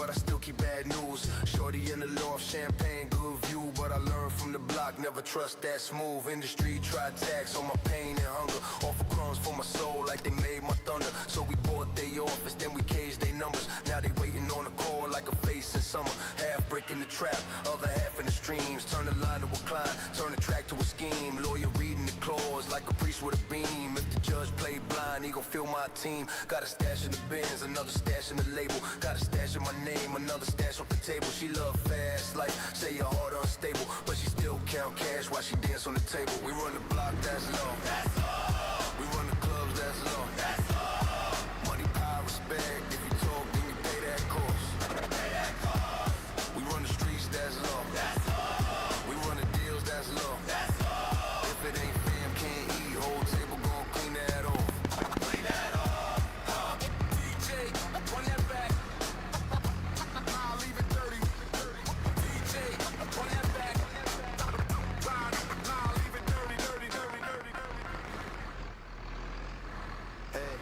but I still keep bad news. Shorty in the loft, champagne, good view, but I learned from the block, never trust that smooth. Industry try tax on my pain and hunger, offer crumbs for my soul like they made my thunder. So we bought they office, then we caged they numbers. Now they waiting on a call like a face in summer. Half brick in the trap, other half in the streams. Turn the line to a climb, turn the track to a scheme. Lawyer reading the clause like a priest with a beam. If the judge play blind, he gon' fill my team. Got a stash in the Benz, another stash in the label. Got a stash in my name, another stash off the table. She love fast life, say your heart unstable, but she still count cash while she dance on the table. We run the block, that's low. That's all. We run the clubs, that's low. That's all. Money, power, respect. If you talk, then you pay that cost. Pay that cost. We run the streets, that's low. That's all. We run the deals, that's low. That's all. If it ain't fam, can't eat. Whole table gon' clean that off. Clean that off. DJ, run that back. I'll leave it dirty. DJ, run that back. I'll leave it dirty, dirty, dirty, dirty, dirty. Hey.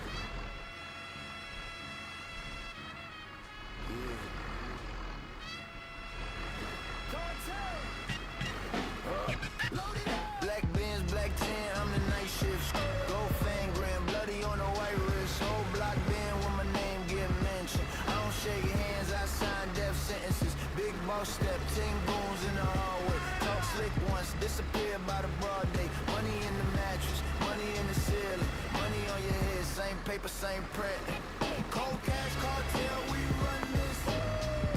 Black Benz, black tan, I'm the night shift. Gold fang, grand bloody on the white wrist. Whole block band when my name get mentioned. I don't shake hands, I sign death sentences. Big boss step, 10 goons in the hallway. Talk slick once, disappear by the broad day. Money in the mattress, money in the ceiling. Money on your head, same paper, same print. Cold cash cartel, we run this.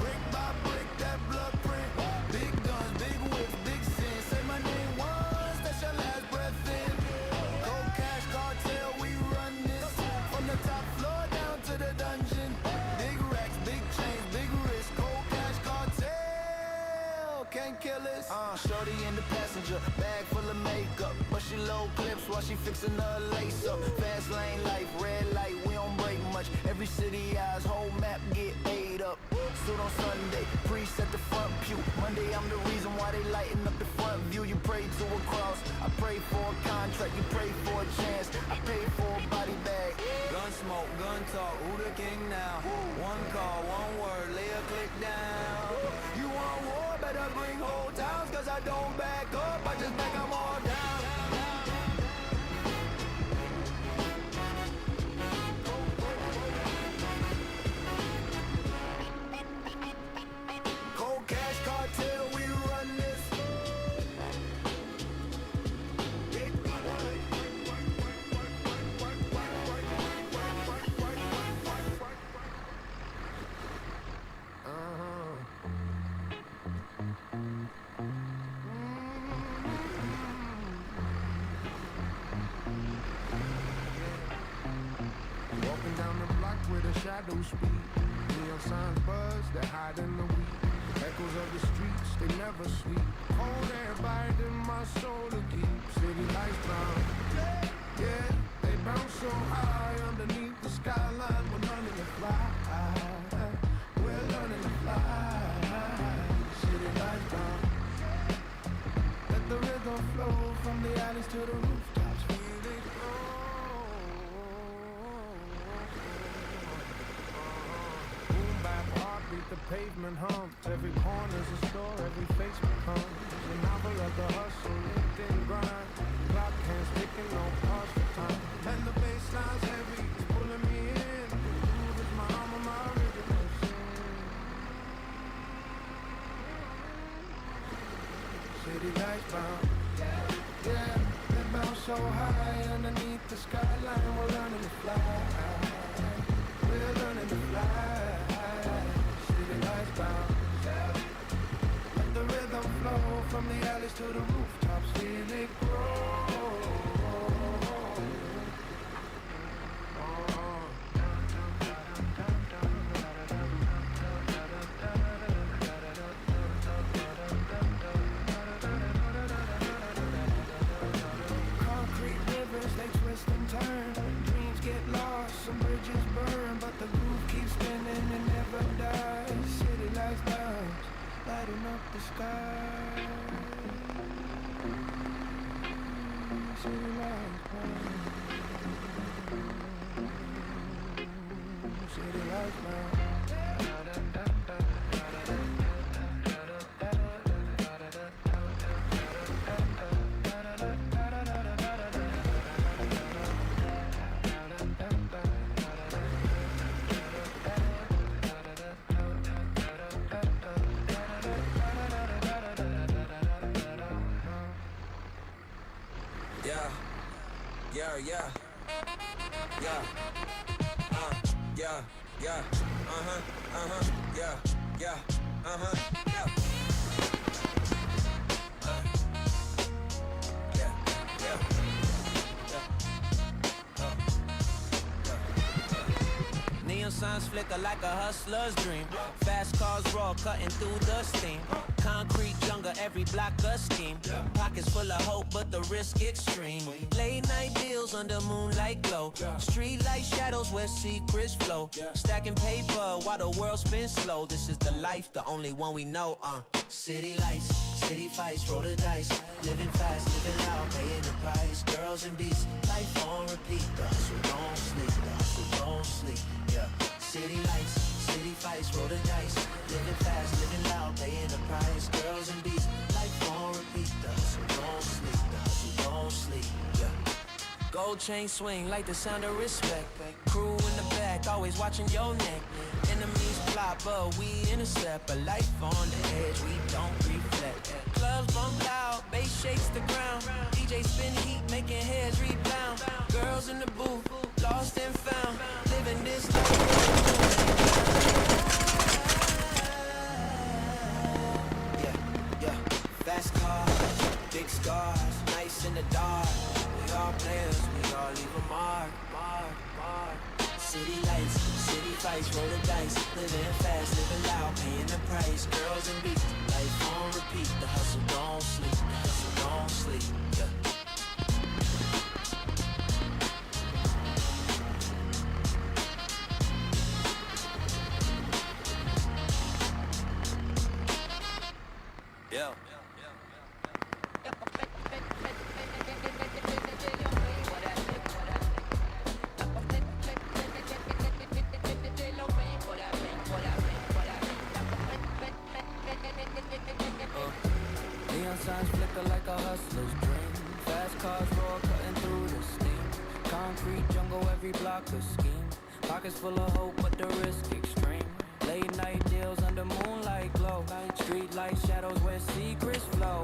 Brick by brick, that blood print. Big guns, big whips, big sin. Say my name once, that's your last breath in. Cold cash cartel, we run this. From the top floor down to the dungeon. Big racks, big chains, big wrist. Cold cash cartel, can't kill us. Shorty in the passenger, bag full of makeup. But she low clips while she fixing her lace up. Fast lane life, red light, we don't break much. Every city eyes, whole map get ate up. Suit on Sunday, priest at the front pew. Monday I'm the reason why they lighten up the front view. You pray to a cross, I pray for a contract. You pray for a chance, I pay for a body bag. Gun smoke, gun talk, who the king now? One call, one word, lay a click down. You want war, better bring whole towns. Cause I don't back up, I just back them all down. Cold cash cartel, we run this. Walking down the block where the shadows speak. Neon signs buzz, they hide in the wheat. Echoes of the streets, they never sleep. Cold air biting my soul to keep. City lights down, yeah. They bounce so high underneath the skyline. We're learning to fly. We're learning to fly. City lights down. Let the rhythm flow from the alleys to the rooftops. Feel it grow. Beat the pavement humps. Every corner's a store, every face becomes a novel of the hustle, LinkedIn grind. Clock hands ticking, no pause for time. And the bassline's heavy, it's pulling me in. The groove is my armor, my rhythm of sin. City lights bound, yeah. They bounce so high underneath the skyline. We're learning to fly. We're learning to fly. City lights bound. Let the rhythm flow from the alleys to the rooftops. Feel it grow. Concrete rivers, they twist and turn. Dreams get lost, some bridges burn, but the groove keeps spinning and never dies. City lights down, lighting up the sky. City lights down. City lights down. yeah, yeah, yeah, yeah, yeah, yeah, yeah, yeah. Neon signs flicker like a hustler's dream. Fast cars raw, cutting through the steam. Concrete jungle, every block a scheme. Pockets full of hope, but the risk extreme. Late night deals under moonlight glow. Street light shadows where secrets flow. Stacking paper while the world spins slow. This is the life, the only one we know. City lights, city fights, roll the dice. Living fast, living loud, paying the price. Girls and beats, life on repeat. The hustle don't sleep, the hustle don't sleep. Yeah. City lights, city fights, roll the dice. Living fast, living loud, paying the price. Girls and beats, life on repeat. The hustle don't sleep, the hustle don't sleep. Yeah. Gold chain swing like the sound of respect. Crew in the back, always watching your neck. Enemies plot, but we intercept. A life on the edge, we don't reflect. Clubs bump loud, bass shakes the ground. DJ spin heat, making heads rebound. Girls in the booth, lost and found. Living this life. Yeah, yeah. Fast cars, big scars, nice in the dark. We all players, we all leave a mark. City lights, city fights, roll the dice. Living fast, living loud, paying the price. Girls and beats, life on repeat. The hustle don't sleep, the hustle don't sleep. Yeah. Yeah. Neon signs flicker like a hustler's dream. Fast cars roar, cutting through the steam. Concrete jungle, every block a scheme. Pockets full of hope, but the risk extreme. Late night deals under moonlight glow. Street light shadows where secrets flow.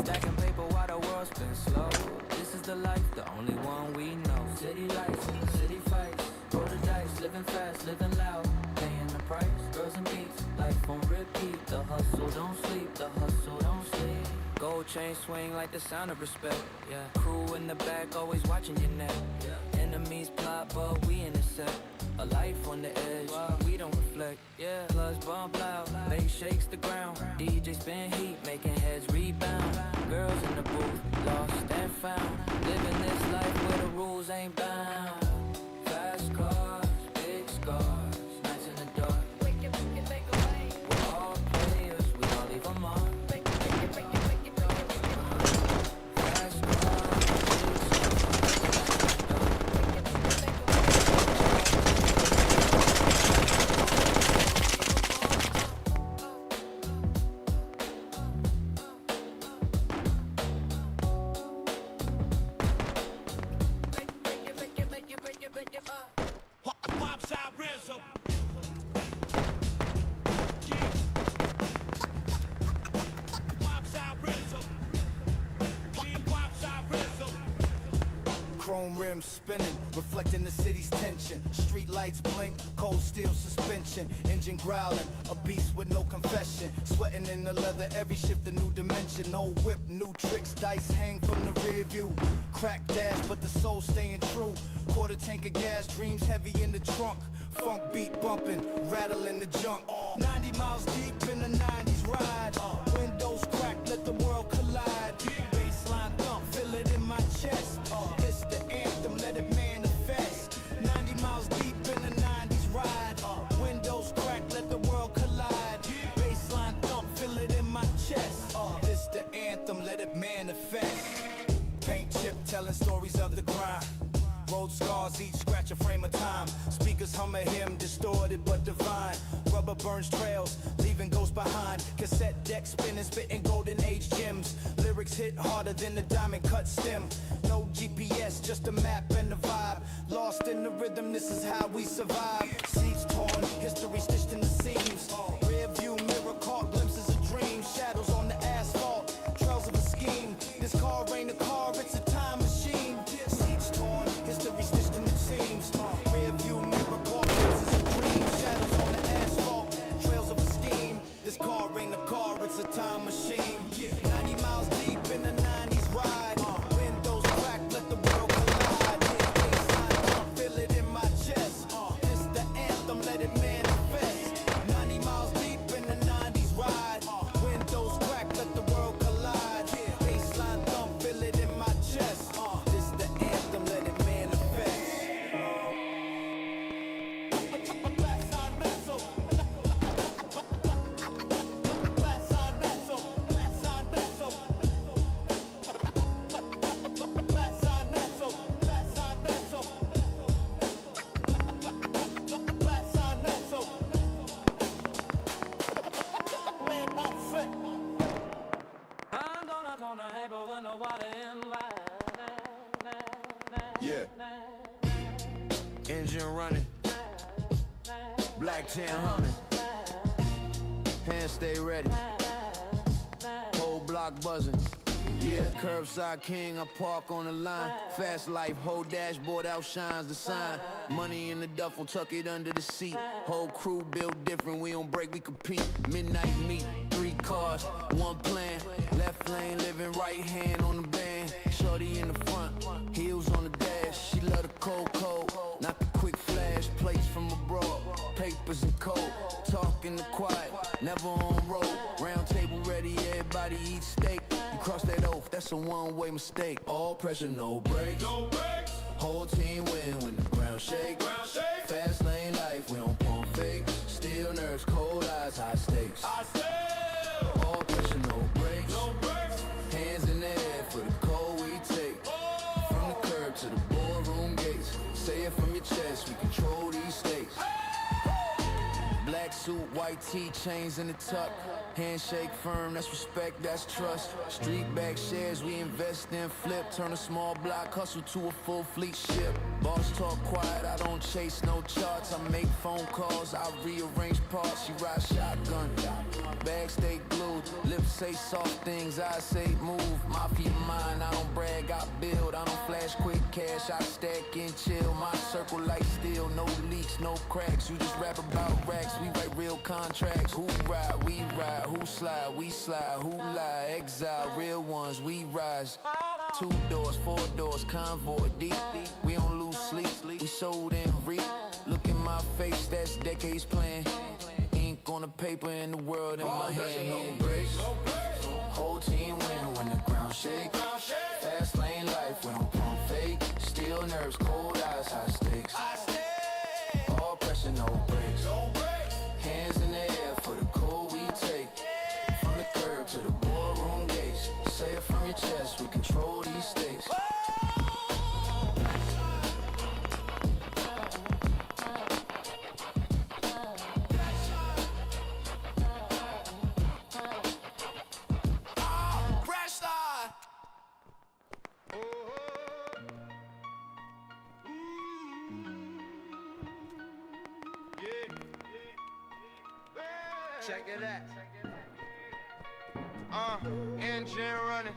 Stacking paper while the world spins slow. This is the life, the only one we know. City lights, city fights, roll the dice. Living fast, living loud, paying the price. Girls and beats, life on repeat. The hustle don't sleep, the hustle don't sleep. Gold chain swing like the sound of respect. Yeah. Crew in the back, always watching your neck. Yeah. Enemies plot, but we intercept. A life on the edge, we don't reflect. Yeah. Clubs bump loud, bass shakes the ground. DJ spin heat, making heads rebound. Girls in the booth, lost and found. Living this life where the rules ain't bound. Fast cars, big scars, nights in the dark. We're all players, we all leave a mark. Chrome rims spinning, reflecting the city's tension. Street lights blink, cold steel suspension. Engine growling, a beast with no confession. Sweating in the leather, every shift a new dimension. No whip, new tricks, dice hang from the rear view. Crack dash, but the soul staying true. Quarter tank of gas, dreams heavy in the trunk. Funk beat bumping, rattling the junk. 90 miles deep in the 90s ride. Windows crack, let the world collide. Baseline thump, feel it in my chest. It's the anthem, let it manifest. 90 miles deep in the 90s ride. Windows crack, let the world collide. Baseline thump, feel it in my chest. It's the anthem, let it manifest. Paint chip telling stories of the grind. Road scars, each scratch a frame of time. Speakers hum a hymn, distorted but divine. Rubber burns trails, leaving ghosts behind. Cassette deck spinning, spitting golden age gems. Lyrics hit harder than the diamond cut stem. No GPS, just a map and a vibe. Lost in the rhythm, this is how we survive. Seats torn, history stitched in the seams. Rear view mirror caught glimpses of dreams. Shadows on the asphalt, trails of a scheme. This car ain't a car, it's a time machine. Seats torn, Black 10 humming. Hands stay ready. Whole block buzzing. Yeah, curbside king, I park on the line. Fast life, whole dashboard outshines the sign. Money in the duffel, tuck it under the seat. Whole crew built different, we don't break, we compete. Midnight meet, 3 cars, 1 plan. Left lane, living right hand on the band. Shorty in the front, heels on the dash. She love the cold, not the quick flash. Plates from abroad, papers and code. Talking the quiet, never on road. Round table ready, everybody eat steak. You cross that oath, that's a one-way mistake. All pressure, no brakes. No brakes. Whole team win when the ground shake. Fast lane life, we don't pump fake. Still nerves, cold eyes, high stakes. All pressure, no brakes. No brakes. Hands in the air for the cold we take. From the curb to the boardroom gates. Say it from your chest, we control these stakes. Black suit, white tee, chains in the tuck. Handshake firm, that's respect, that's trust. Street back shares, we invest in flip. Turn a small block hustle to a full fleet ship. Boss talk quiet, I don't chase no charts. I make phone calls, I rearrange parts. She ride shotgun, bags stay glued. Lips say soft things, I say move. Mafia mine, I don't brag, I build. I don't flash quick cash, I stack and chill. My circle like steel, no leaks, no cracks. You just rap about racks, we write real contracts. Who ride, we ride. Who slide, we slide. Who lie, exile, real ones, we rise. 2 doors, 4 doors, convoy deep. We don't lose sleep, we sold and reap. Look in my face, that's decades plan. Ink on the paper and the world in my hand. No breaks, whole team win when the ground shake. Fast lane life, we don't pump fake. Still nerves, cold eyes, high stakes. All pressure, no brakes. Hands in the air for the cold we take. From the curb to the boardroom gates. Say it from your chest, we control these stakes. Check it out. Engine running.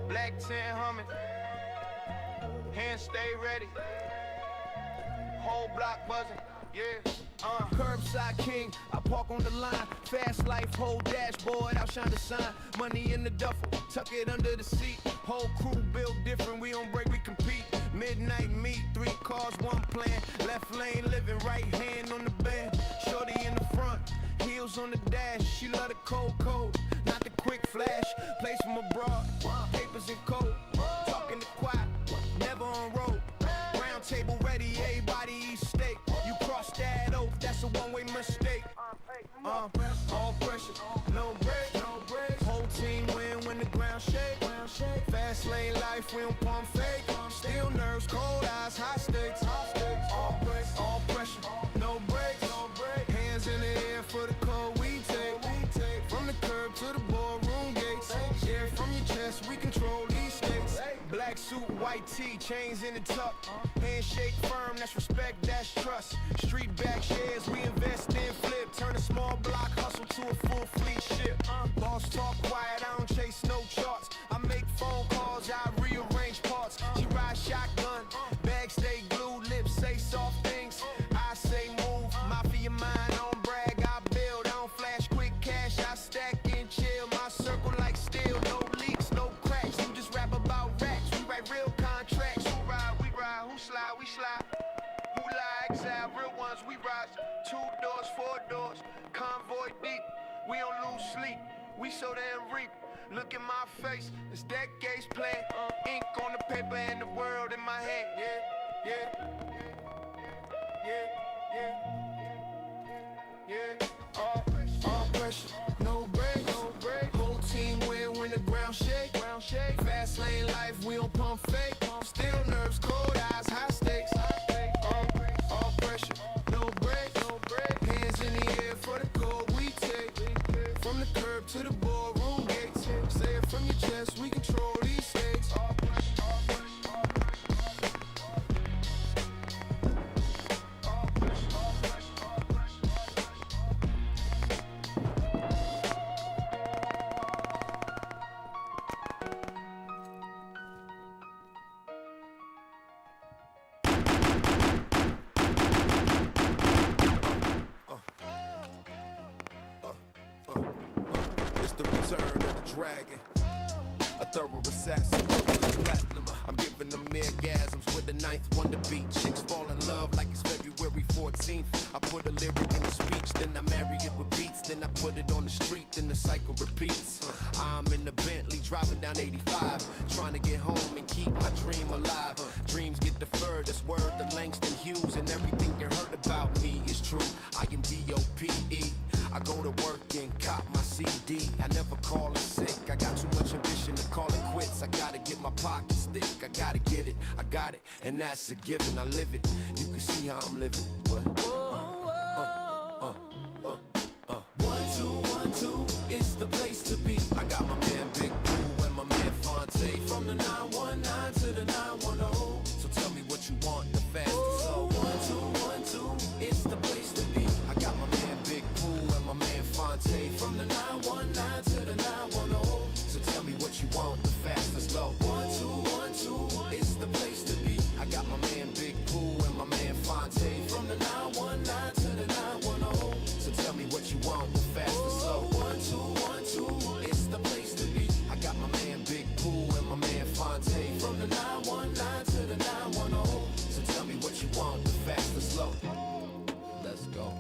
Black 10 humming. Hands stay ready. Whole block buzzing. Yeah. Curbside king, I park on the line. Fast life, whole dashboard, outshine the sign. Money in the duffel, tuck it under the seat. Whole crew built different, we don't break, we compete. Midnight meet, 3 cars, 1 plan. Left lane living, right hand on the band. Shorty in the front, heels on the dash. She love the cold, not the quick flash. Plays from abroad, papers and code. Talking the quiet, never on road. Round table ready, everybody eat steak. You cross that oath, that's a one-way mistake. All pressure, no break. Whole team win when the ground shake. Fast lane life, we don't pump fake. Still nerves, cold eyes, high stakes. All pressure, no break. Hands in the air for the cold we take. From the curb to the boardroom gates. Yeah, from your chest, we control these stakes. Black suit, white tee, chains in the tuck. Handshake firm, that's respect, that's trust. Street back shares, we invest in flip. Turn a small block hustle to a full fleet ship. Boss talk quiet, I don't chase no charts. I make phone calls, I rearrange parts. She ride shotgun, bags stay glued, lips say soft things. I say move, mafia mind, I don't brag, I build. I don't flash quick cash, I stack and chill. My circle like steel, no leaks, no cracks. You just rap about racks, we write real contracts. Who ride, we ride, who slide, we slide. Who lie, exile, real ones, we rise. 2 doors, 4 doors, convoy deep. We don't lose sleep, we so damn reap. Look in my face, it's decades plan. Ink on the paper and the world in my hand. Yeah. All pressure, no break. Whole team win when the ground shake. Fast lane life, we don't pump fake. Still nerves, cold eyes, high stakes. All pressure, no break. Hands in the air for the cold we take. From the curb to the boardroom gates. Say it from your chest, we control these stakes. the return of the dragon. A thorough assassin, purple and platinum. I'm giving them orgasms with the ninth wonder beat. Chicks fall in love like it's February 14th. I put a lyric in a speech, then I marry it with beats. Then I put it on the street, then the cycle repeats. I'm in the Bentley, driving down 85, trying to get home and keep my dream alive. Dreams get deferred, that's word to Langston Hughes. And everything you heard about me is true. I am D-O-P-E. I go to work and cop my CD. I never call it sick. I got too much ambition to call it quits. I gotta get my pockets thick. I gotta get it. I got it, and that's a given. I live it. You can see how I'm living. What? 1-2-1-2, it's the place to be. I got my man Big Boo and my man Fonte from the 919 to the 910. So tell me what you want, the fastest. So 1-2-1-2, it's the place to be. I got my man Big Boo and my man Fonte from the 919 to the 910. So tell me what you want, the fastest. Low 1-2-1-2, it's the place to be. I got my man Big Boo and my man Fonte from the 919 to the 910. So tell me what you want, the fastest. Low 1-2-1-2, it's the place to be. I got my man Big Boo and my man Fonte from the 919 to the 910. So tell me what you want, the fastest. Low. Let's go.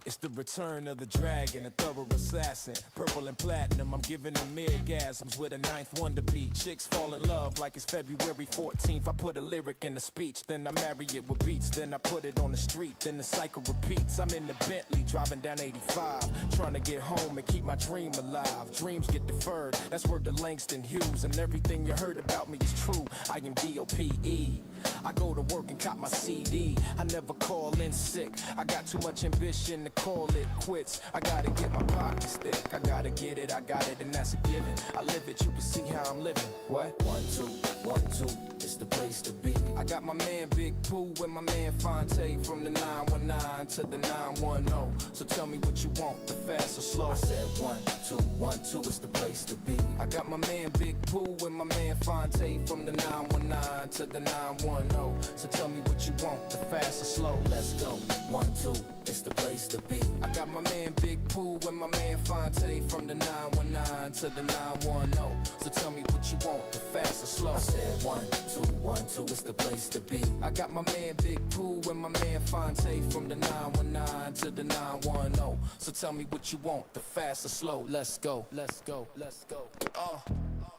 It's the return of the dragon, a thorough assassin, purple and platinum. I'm giving them orgasms with a ninth wonder beat. Chicks fall in love like it's February 14th. I put a lyric in the speech, then I marry it with beats. Then I put it on the street, then the cycle repeats. I'm in the Bentley, driving down 85, trying to get home and keep my dream alive. Dreams get deferred, that's word to Langston Hughes. And everything you heard about me is true. I am D-O-P-E. I go to work and cop my CD. I never call in sick. I got too much ambition to call it quits. I gotta get my pockets thick. I gotta get it, I got it, and that's a given. I live it, you can see how I'm living. What? 1-2-1-2, it's the place to be. I got my man Big Pooh and my man Fonte from the 919 to the 910. So tell me what you want, the fast or slow. I said 1-2-1-2, it's the place to be. I got my man Big Pooh and my man Fonte from the 919 to the 910. So tell me what you want, the fast or slow. Let's go. 1-2, it's the place to be. I got my man Big Pooh and my man Fonte from the 919 to the 910. So tell me what you want, the fast or slow. I said 1-2-1-2, it's the place to be. I got my man Big Pooh and my man Fonte from the 919 to the 910. So tell me what you want, the fast or slow. Let's go, let's go, let's go.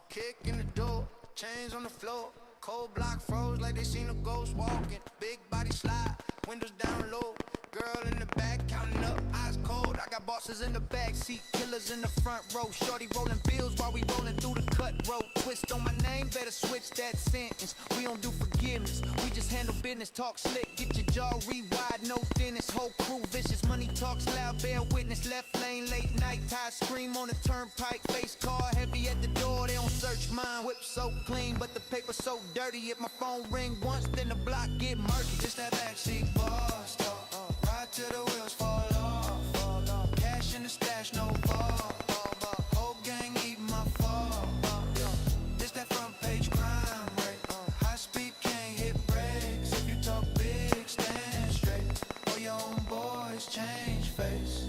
Kick in the door, chains on the floor. Cold block froze like they seen a ghost walking. Big body slide, windows down low. Girl in the back counting up, eyes cold. I got bosses in the back seat, killers in the front row. Shorty rolling bills while we rolling through the cutthroat. Twist on my name, better switch that sentence. We don't do forgiveness, we just handle business. Talk slick, get your jaw rewired, no thinness. Whole crew vicious, money talks loud, bear witness. Left lane, late night, tie scream on the turnpike. Face car heavy at the door, they don't search mine. Whip so clean, but the paper so dirty. If my phone ring once, then the block get murky. Just that backseat boss talk. Ride till the wheels fall off. Cash in the stash, no fall. Whole gang eating my fall. This that front page crime rate. High speed can't hit brakes. If you talk big, stand straight. Or your own boys change face.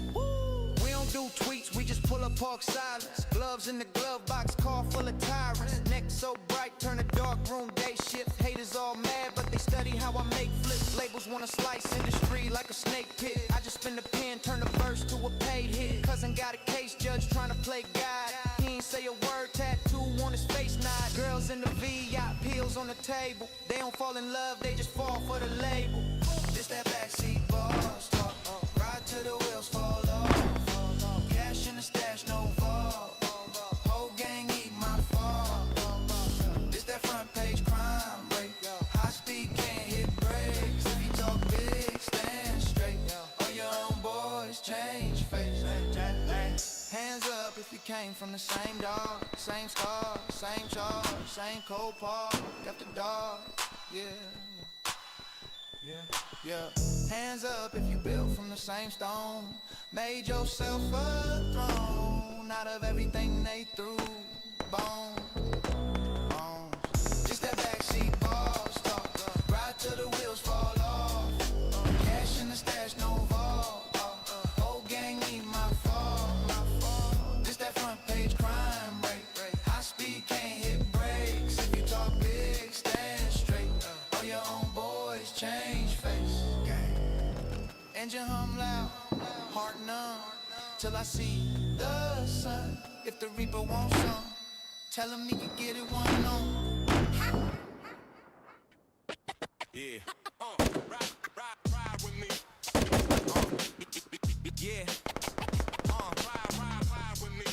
We don't do tweets, we just pull up park silence. Gloves in the glove box, car full of tyrants. Neck so bright, turn a dark room day shift. Haters all mad, but they study how I make flips. Labels wanna slice industry like a snake pit. I just spin the pen, turn the verse to a paid hit. Cousin got a case, judge trying to play God. He ain't say a word, tattoo on his face nod. Girls in the V, got pills on the table. They don't fall in love, they just fall for the label. This that backseat boss talk. Ride till the wheels fall off. Cash in the stash, no fall. Whole gang eat my fall. This that front page crime rate. High speed can't hit brakes. If you talk big, stand straight. Or your own boys change face. Hands up if you came from the same dog, same star, same charge, same cold part. Got the dog, yeah. Hands up if you built from the same stone. Made yourself a throne out of everything they threw. Bones. Just that backseat boss talk. Ride till the wheels fall off. Cash in the boys change face. Gang. Engine hum loud, heart numb, till I see the sun. If the Reaper wants some, tell him he can get it one on. Yeah. Ride with me. Yeah. Ride with me.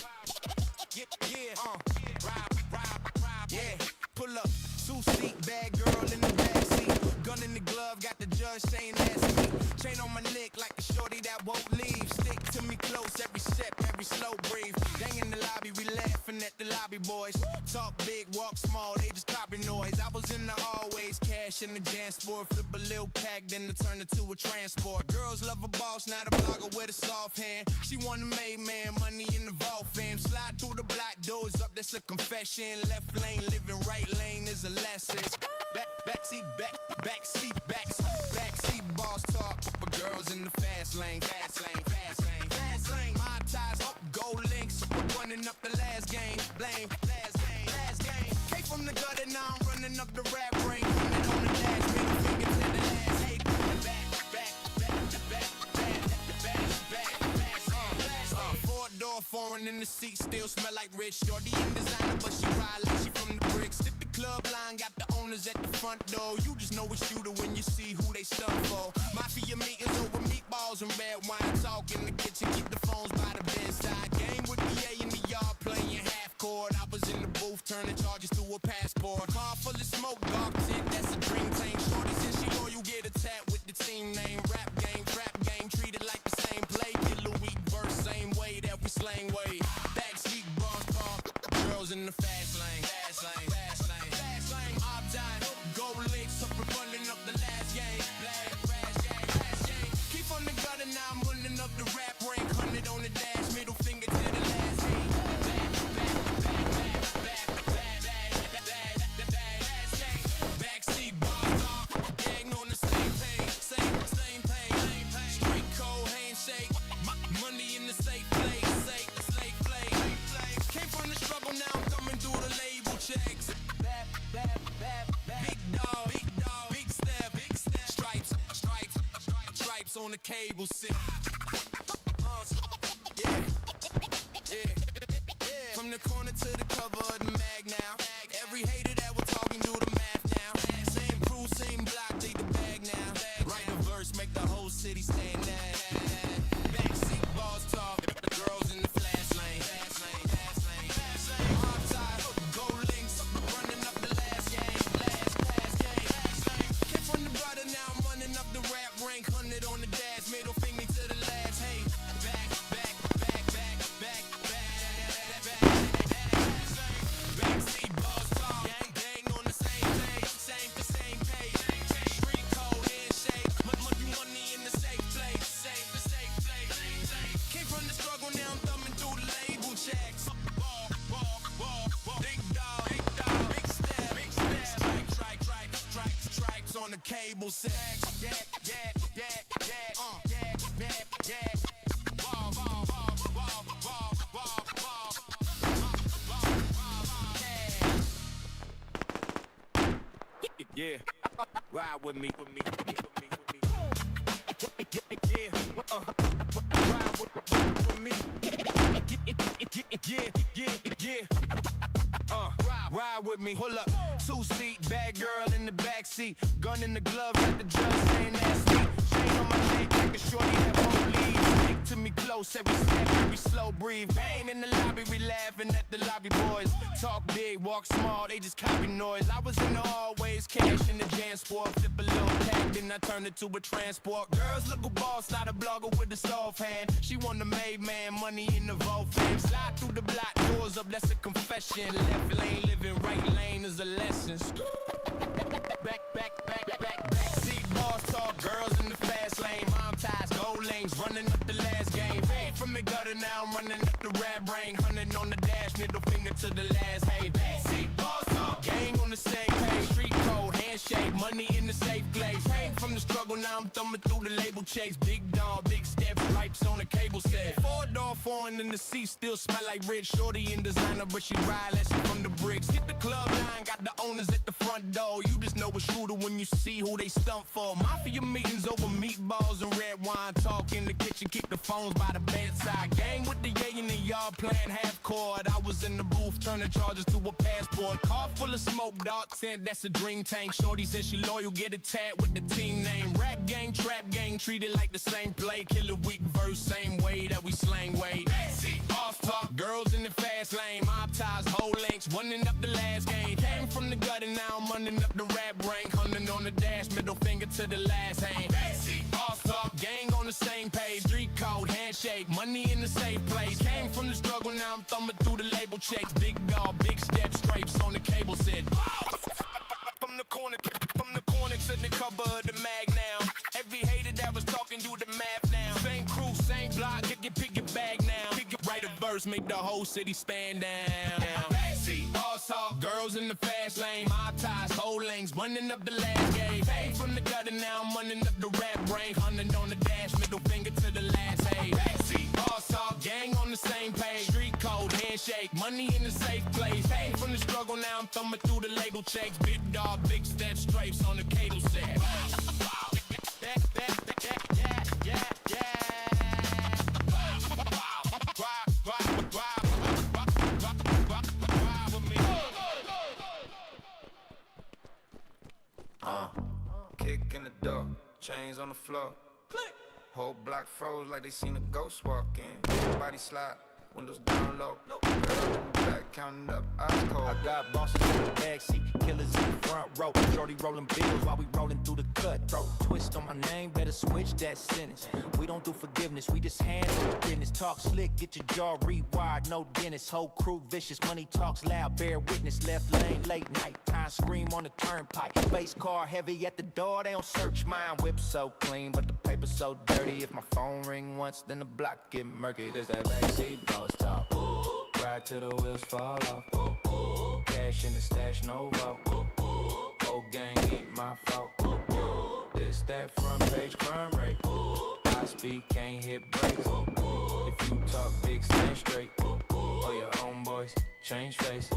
Yeah. Pull up, two-seat, bad girl in the backseat. Gun in the glove, got the judge saying that's me. Chain on my neck like a shorty that won't leave. Stick to me close, every step, every slow breathe. Gang in the lobby, we laughing at the lobby boys. Talk big, walk small, they just copy noise. I was in the hallways, cash in the jam sport. Flip a little pack, then to turn it to a transport. Girls love a boss, not a blogger with a soft hand. She want a made man, money in the vault fam. Slide through the block, doors up, that's a confession. Left lane, living right lane is a lesson. Backseat boss talk for girls in the fast lane. My ties up, gold links, running up the last game. Last game. Came from the gutter, now I'm running up the rap ring. Coming on the dash, middle finger to the last. Hey, back. Four-door foreign in the seat, still smell like rich. Shorty in designer, but she ride like she from the bricks. Tip the club line, got the owners at the front door. You just know a shooter when you see who they stuck for. Mafia meetings over meatballs and red wine. Talk in the kitchen, keep the phones by the bedside. Game with the A in the yard, playing half court. I was in the booth, turning charges to a passport. Car full of smoke, dark tint, that's a dream tank. Shorty says she know you get a tap with the team name. Rap game, trap game, treated like the same play. Get a weak verse, same way that we slang way. Backseat boss talk, girls in the fast lane. Off time, gold links up and running up the last game. Keep on the gutter, now I'm running up the rap ring. 100 on the dash, middle finger to the last. Hey, backseat boss talk, gang on the same page. Same page. Street code handshake, money in the safe place. Came from the struggle, now I'm coming through the label checks. Big dog, big step. Stripes on the cable set. Yeah. From the corner to the cover of the mag now. Every hater that we're talking do the math now. Same crew, same block, take the bag now. Write a verse, make the whole city stand now. Backseat boss talk, girls in the flash lane. Hard tie, gold links, running up the last game. Came from the brother, now I'm running up the rap rank. 100 on the dash, middle finger to the last. Hey, back. Backseat boss talk, gang on the same page. Street code handshake, money in the safe place. Came from the struggle, now I'm thumbing through the label checks. Big dog, big step. Stripes on the cable set. Yeah. Yeah, ride with me. Yeah, ride with me. Yeah. Ride with me. Hold up. Two-seat, bad girl in the backseat. Gun in the glove, got the judge saying that's me. Chain on my neck like a shorty that won't leave. Stick to me close, every step, every slow breathe. Bang in the lobby, we laughing at the lobby boys. Talk big, walk small, they just copy noise. I was in the hallways, cash in the jam sport. Flip a little pack, then I turn it to a transport. Girls look a boss, not a blogger with a soft hand. She want a made man, money in the vault fam. Slide through the block, doors up, that's a confession. Left lane, living right lane is a lesson. Backseat boss talk, girls in the fast lane. Mom ties, gold lanes, running up the last game. Hey, from the gutter, now I'm running up the rap ring. 100 on the dash, middle finger to the last. Hey, backseat boss talk, gang on the same page. Street code handshake, money in the safe place. Came from the struggle, now I'm thumbing through the label checks. Big dog, big step, stripes on the cable set. Four-door foreign and the seats still smell like rich. Shorty in designer, but she ride less from the bricks. Hit the club line, got the owners at the front door. You just know it's shooter when you see who they stump for. Mafia meetings over meatballs and red wine. Talk in the kitchen, keep the phones by the bedside. Gang with the yay in the yard playing half chord. I was in the booth turning charges to a passport. Car full of smoke, dark tent, that's a dream tank. Shorty said she loyal, get a tat with the team name. Rap gang, trap gang, treated like the same play. Killer weak verse, same way that we slang way. Off top, girls in the fast lane. Mob ties, whole links, running up the last game. Came from the gutter, now I'm running up the rap rank. Hunting on the dash, middle finger to the last hand. Off top, gang on the same page. Street code, handshake, money in the safe place. Came from the struggle, now I'm thumbing through the label checks. Big dog, big steps, scrapes on the cable set. From the corner to the cover of the mag now. Every hater that was talking, do the math now. Same crew, same block, pick your bag now. Write a verse, make the whole city stand down. All girls in the fast lane. Mob ties, whole lanes, running up the last game. Came from the gutter, now I'm running up the rap rank. Hunting on the dash, middle finger to the last hay. All gang on the same page. Street code, handshake, money in the safe place. Came from the struggle, now I'm thumbing through the label checks. Big dog, big steps, stripes on the cable set. Kick in the door, chains on the floor. Whole block froze like they seen a ghost walk in. Everybody slide, windows down low. Girl in the back counting up eyes cold. I got bosses in the backseat, killers in the front row. Shorty rolling bills while we rolling through the cutthroat. Twist on my name, better switch that sentence. We don't do forgiveness, we just handle business. Talk slick, get your jaw rewired, no dentist. Whole crew vicious, money talks loud, bear witness. Left lane, late night, time scream on the turnpike. Base car heavy at the door, they don't search mine. Whip so clean, but the paper so dirty. If my phone ring once, then the block get murky. There's that backseat, Doorstop. Ride till the wheels fall off. Cash in the stash, no vote. Whole gang eat my fault. This that front page crime rate. High speed can't hit brakes. If you talk big, stand straight. Or your homeboys change face.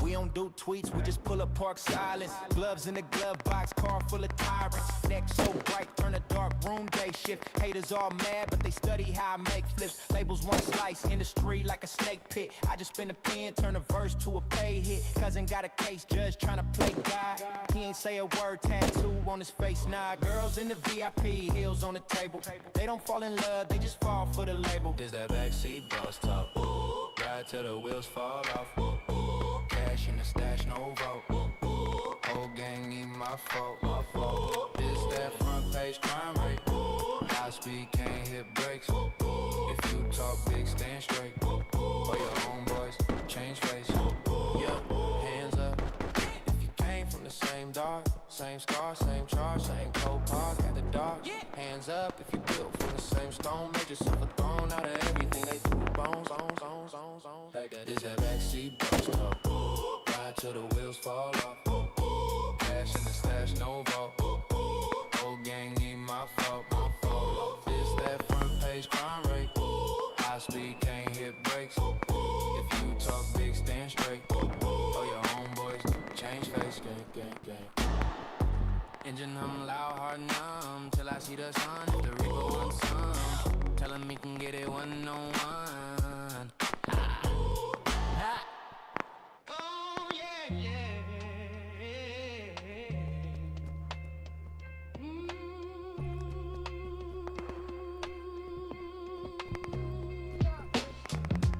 We don't do tweets, we just pull up park silence. Gloves in the glove box, car full of tyrants. Neck so bright, turn a dark room day shift. Haters all mad, but they study how I make flips. Labels one slice, industry like a snake pit. I just spin a pen, turn a verse to a pay hit. Cousin got a case, judge tryna play God. He ain't say a word, tattoo on his face. Nah, girls in the VIP, heels on the table. They don't fall in love, they just fall for the label. There's that backseat, Doorstop. Ride till the wheels fall off. Cash in the stash, no vote. Whole gang eat my fault. This that front page crime rate. High speed can't hit brakes. If you talk big, stand straight. Or your homeboys change face. Yeah, hands up. If you came from the same dog, same scar, same charge, same cold park at the dark. Hands up if you built from the same stone. Made yourself a throne out of everything they threw bones. Like that is that backseat Doorstop. Ride till the wheels fall off. Cash in the stash, no vault. Whole gang eat my fault. This that front page crime rate. High speed can't hit brakes. If you talk big, stand straight. Or your homeboys change face. Gang. Engine hum loud, hard numb. Till I see the sun. If the Rico wants some, tell him he can get it one-on-one. Oh yeah.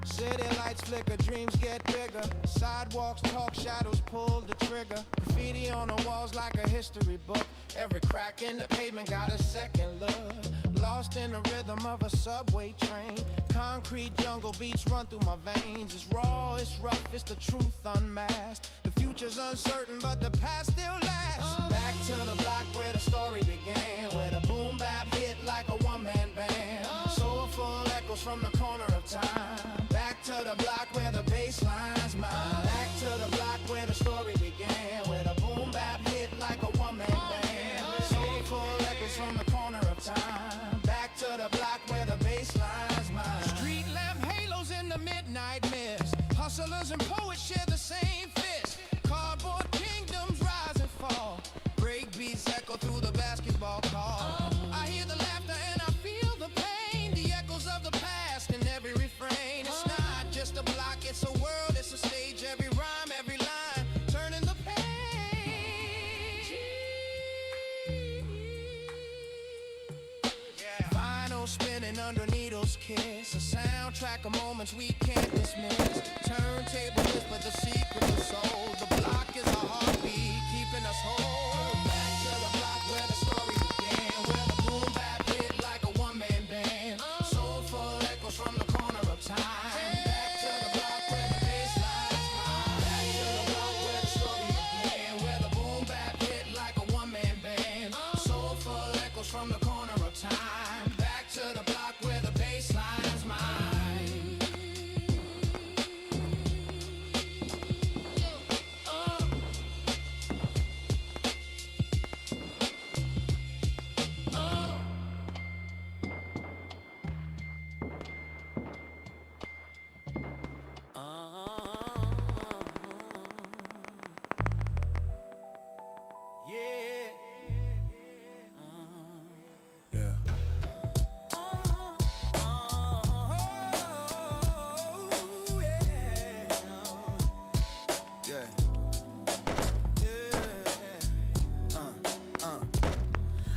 City lights flicker, dreams get bigger. Sidewalks talk, shadows pull the trigger. Graffiti on the walls like a history book. Every crack in the pavement got a second look. Lost in the rhythm of a subway train. Concrete jungle beats run through my veins. It's raw, it's rough, it's the truth unmasked. The future's uncertain, but the past still lasts. Back to the block where the story began, where the boom bap hit like a one-man band. Soulful echoes from the corner of time. Back to the block where the bass line's mine. Back to the block where the story began, where the boom bap hit like a one-man band. Soulful echoes from the corner of time. Back to the block where the bass line's mine. hustlers and poets share the same fist. Cardboard kingdoms rise and fall. Break beats echo through the basketball call. I hear the laughter and I feel the pain. The echoes of the past in every refrain. It's not just a block, it's a world, it's a stage. Every rhyme, every line, turning the page. Vinyl spinning under needles kiss. A soundtrack of moments we can't dismiss. Turntable whisper the secret of soul. The block is our heartbeat, keeping us whole. Back to the block where the story began, where the boom bap hit like a one-man band. Soulful echoes from the corner of time. Back to the block where the bass lines high. Back to the block where the story began, where the boom bap hit like a one-man band. Soulful echoes from the corner of time. Back to the block where the bass lines mine.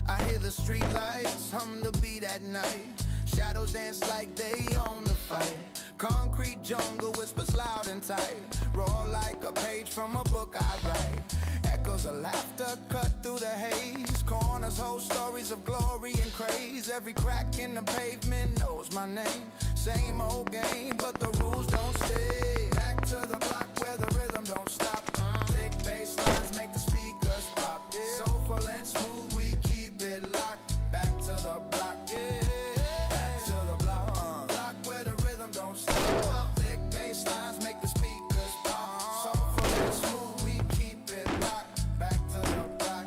I hear the street lights hum the beat at night. Shadows dance like they own the fight. Concrete jungle whispers loud and tight. Roar like a page from a book I write. Echoes of laughter cut through the haze. Corners hold stories of glory and craze. Every crack in the pavement knows my name. Same old game, but the rules don't stay. Back to the block where the rhythm don't stop. Thick bass lines make the speakers pop. Soulful and smooth, we keep it locked. Back to the block, back to the block. Block where the rhythm don't stop. Thick bass lines make the speakers pop. Soulful and smooth, we keep it locked. Back to the block,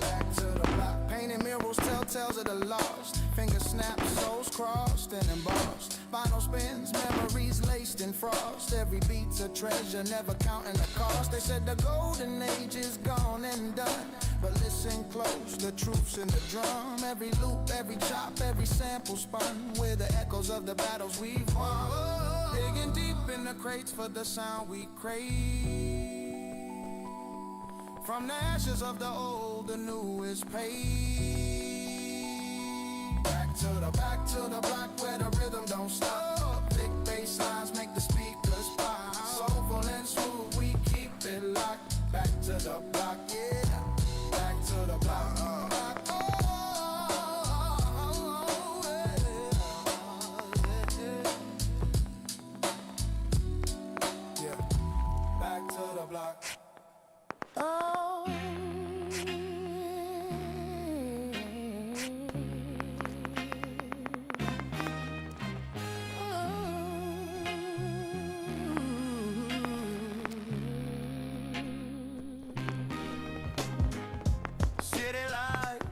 back to the block. Painted murals tell tales of the lost. Fingers snap, souls crossed and embossed. Vinyl spins, memories laced in frost. Every beat's a treasure, never counting the cost. They said the golden age is gone and done, but listen close, the truth's in the drum. Every loop, every chop, every sample spun with the echoes of the battles we've won. Digging deep in the crates for the sound we crave. From the ashes of the old, the new is paid. Back to the block where the rhythm don't stop. Thick bass lines make the speakers pop. Soulful and smooth, we keep it locked. Back to the block, back to the block. Back to the block. City lights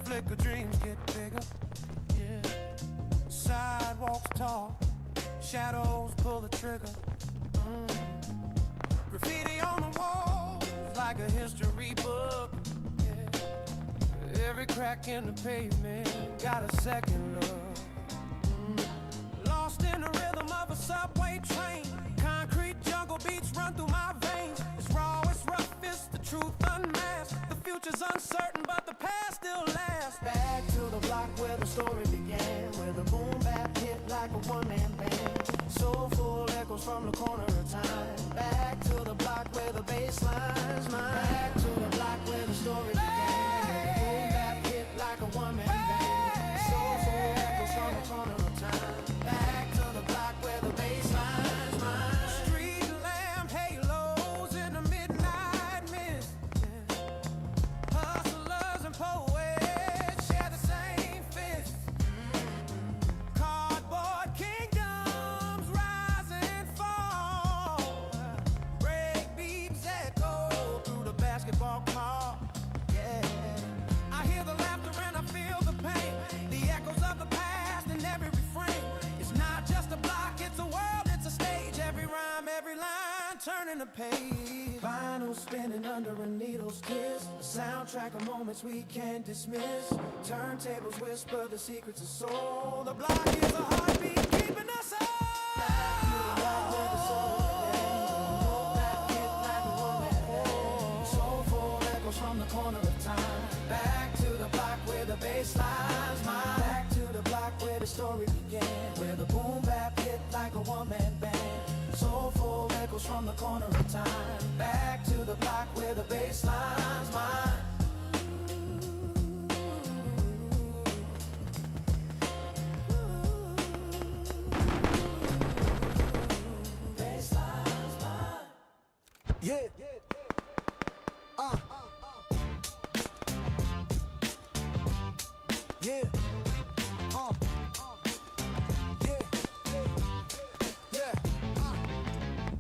flicker, dreams get bigger. Sidewalks talk, shadows pull the trigger. Graffiti on the walls like a history book. Every crack in the pavement got a second look. Lost in the rhythm of a subway train. Concrete jungle beats run through my veins. It's raw, it's rough, it's the truth unmasked. The future's uncertain, but the past still lasts. Back to the block where the story began, where the boom bap hit like a one-man band. Soulful echoes from the corner of time. Back to the block where the bass lines mine. Back to the block where the story began, where the boom bap hit like a one-man band. Soulful echoes from the corner of time. Back to the block where the bass lines mine. Street lamp halos in the midnight mist. Hustlers and poets share the same fist. Cardboard kingdoms rise and fall. Break beats echo through the basketball court. turning the page. Vinyl spinning under a needle's kiss. A soundtrack of moments we can't dismiss. Turntables whisper the secrets of soul. The block is a heartbeat keeping us up. Back to the block where the soul remains. Soulful echoes from the corner of time. Back to the block where the bass lines mine. Back to the block where the story began. Where the boom bap hit like a one-man band. Soulful echoes from the corner of time. Back to the block where the bass lines mine. Bass lines mine. Yeah. Yeah.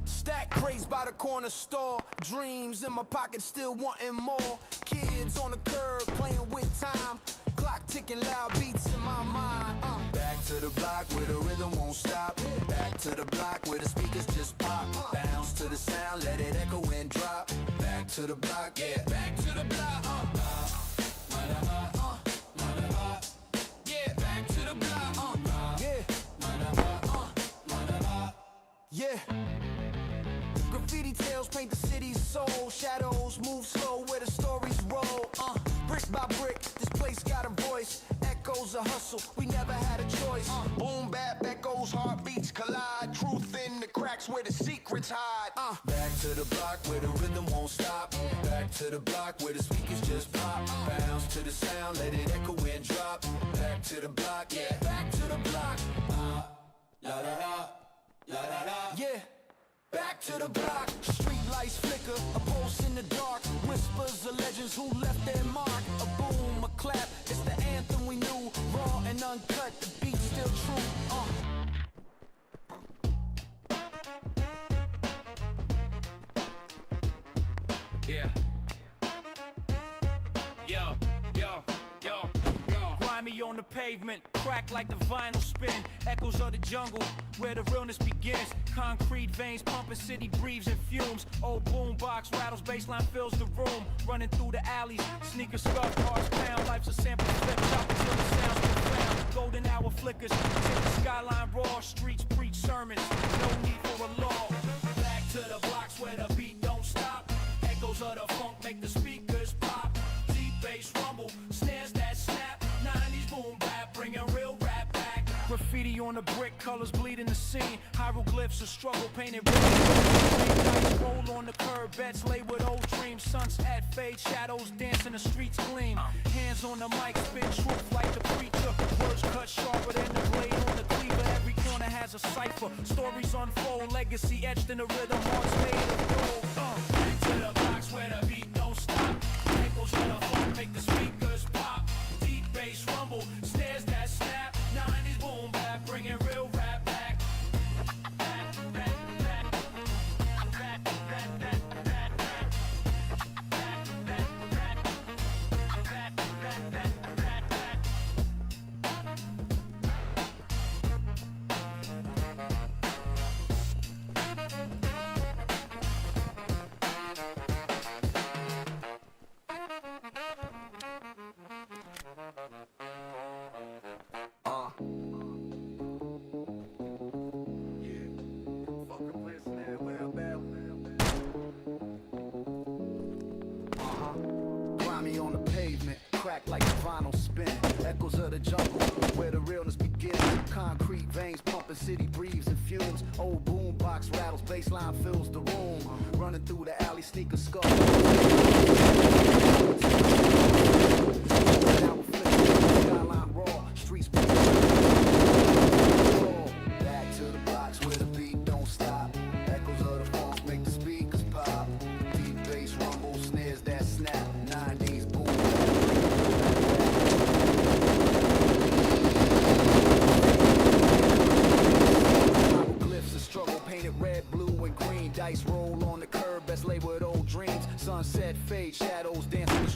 Stack crates by the corner store. Dreams in my pocket, still wanting more. Kids on the curb playing with time. Clock ticking, loud beats in my mind. Back to the block where the rhythm won't stop. Back to the block where the speakers just pop. Bounce to the sound, let it echo and drop. Back to the block, yeah. Back to the block. Yeah, back to the block. Yeah. Graffiti tales paint the city's soul. Shadows move slow where the stories roll. Brick by brick, this place got a voice. Echoes a hustle, we never had a choice. Boom bap echoes, heartbeats collide. Truth in the cracks where the secrets hide. Back to the block where the rhythm won't stop. Back to the block where the speakers just pop. Bounce to the sound, let it echo and drop. Back to the block, yeah. Back to the block. La da da, la da da. Yeah. Back to the block, street lights flicker, a pulse in the dark, whispers of legends who left their mark. A boom, a clap, it's the anthem we knew, raw and uncut, the beat's still true. Yeah. Yo. Grimy on the pavement, crack like the vinyl spin. Echoes of the jungle, where the realness begins. Concrete veins pumping, city breathes and fumes. Old boom box rattles, baseline fills the room. Running through the alleys, sneakers, scuff, cars, clown. Life's a sample, flip chop until the sounds profound. Golden hour flickers, take the skyline raw. Streets preach sermons, no need for a law. Back to the blocks where the beat don't stop. Echoes of the funk make the speakers pop. Deep bass rumble, snares that snap. 90s boom bap, bringing real rap back. Graffiti on the brick, colors bleeding the scene. Hieroglyphs of struggle painted red. Nights roll on the curb, beds laid with old dreams. Sunset fade, shadows dance in the streets gleam. Hands on the mic, spit truth like the preacher. Words cut sharper than the blade on the cleaver. Every corner has a cipher. Stories unfold, legacy etched in the rhythm. Hearts made of gold. Back to the box where the beat don't stop. Echoes of the funk make the speakers pop. Deep bass rumble, snares that snap. 90s boom bap, bringing real rap back. Grimy on the pavement, crack like the vinyl spin. Echoes of the jungle, where the realness begins. Concrete veins pumping, city breathes and fumes. Old boom box rattles, baseline fills the room. Running through the alley, sneakers skull. Skyline raw, streets back to the box where the beat don't stop. Echoes of the funk make the speakers pop. Deep bass rumble, snares that snap. 90s boom. Hieroglyphs of struggle painted red, blue, and green. Dice roll on the curb, best laid with old dreams. Sunset fade, shadows dance in the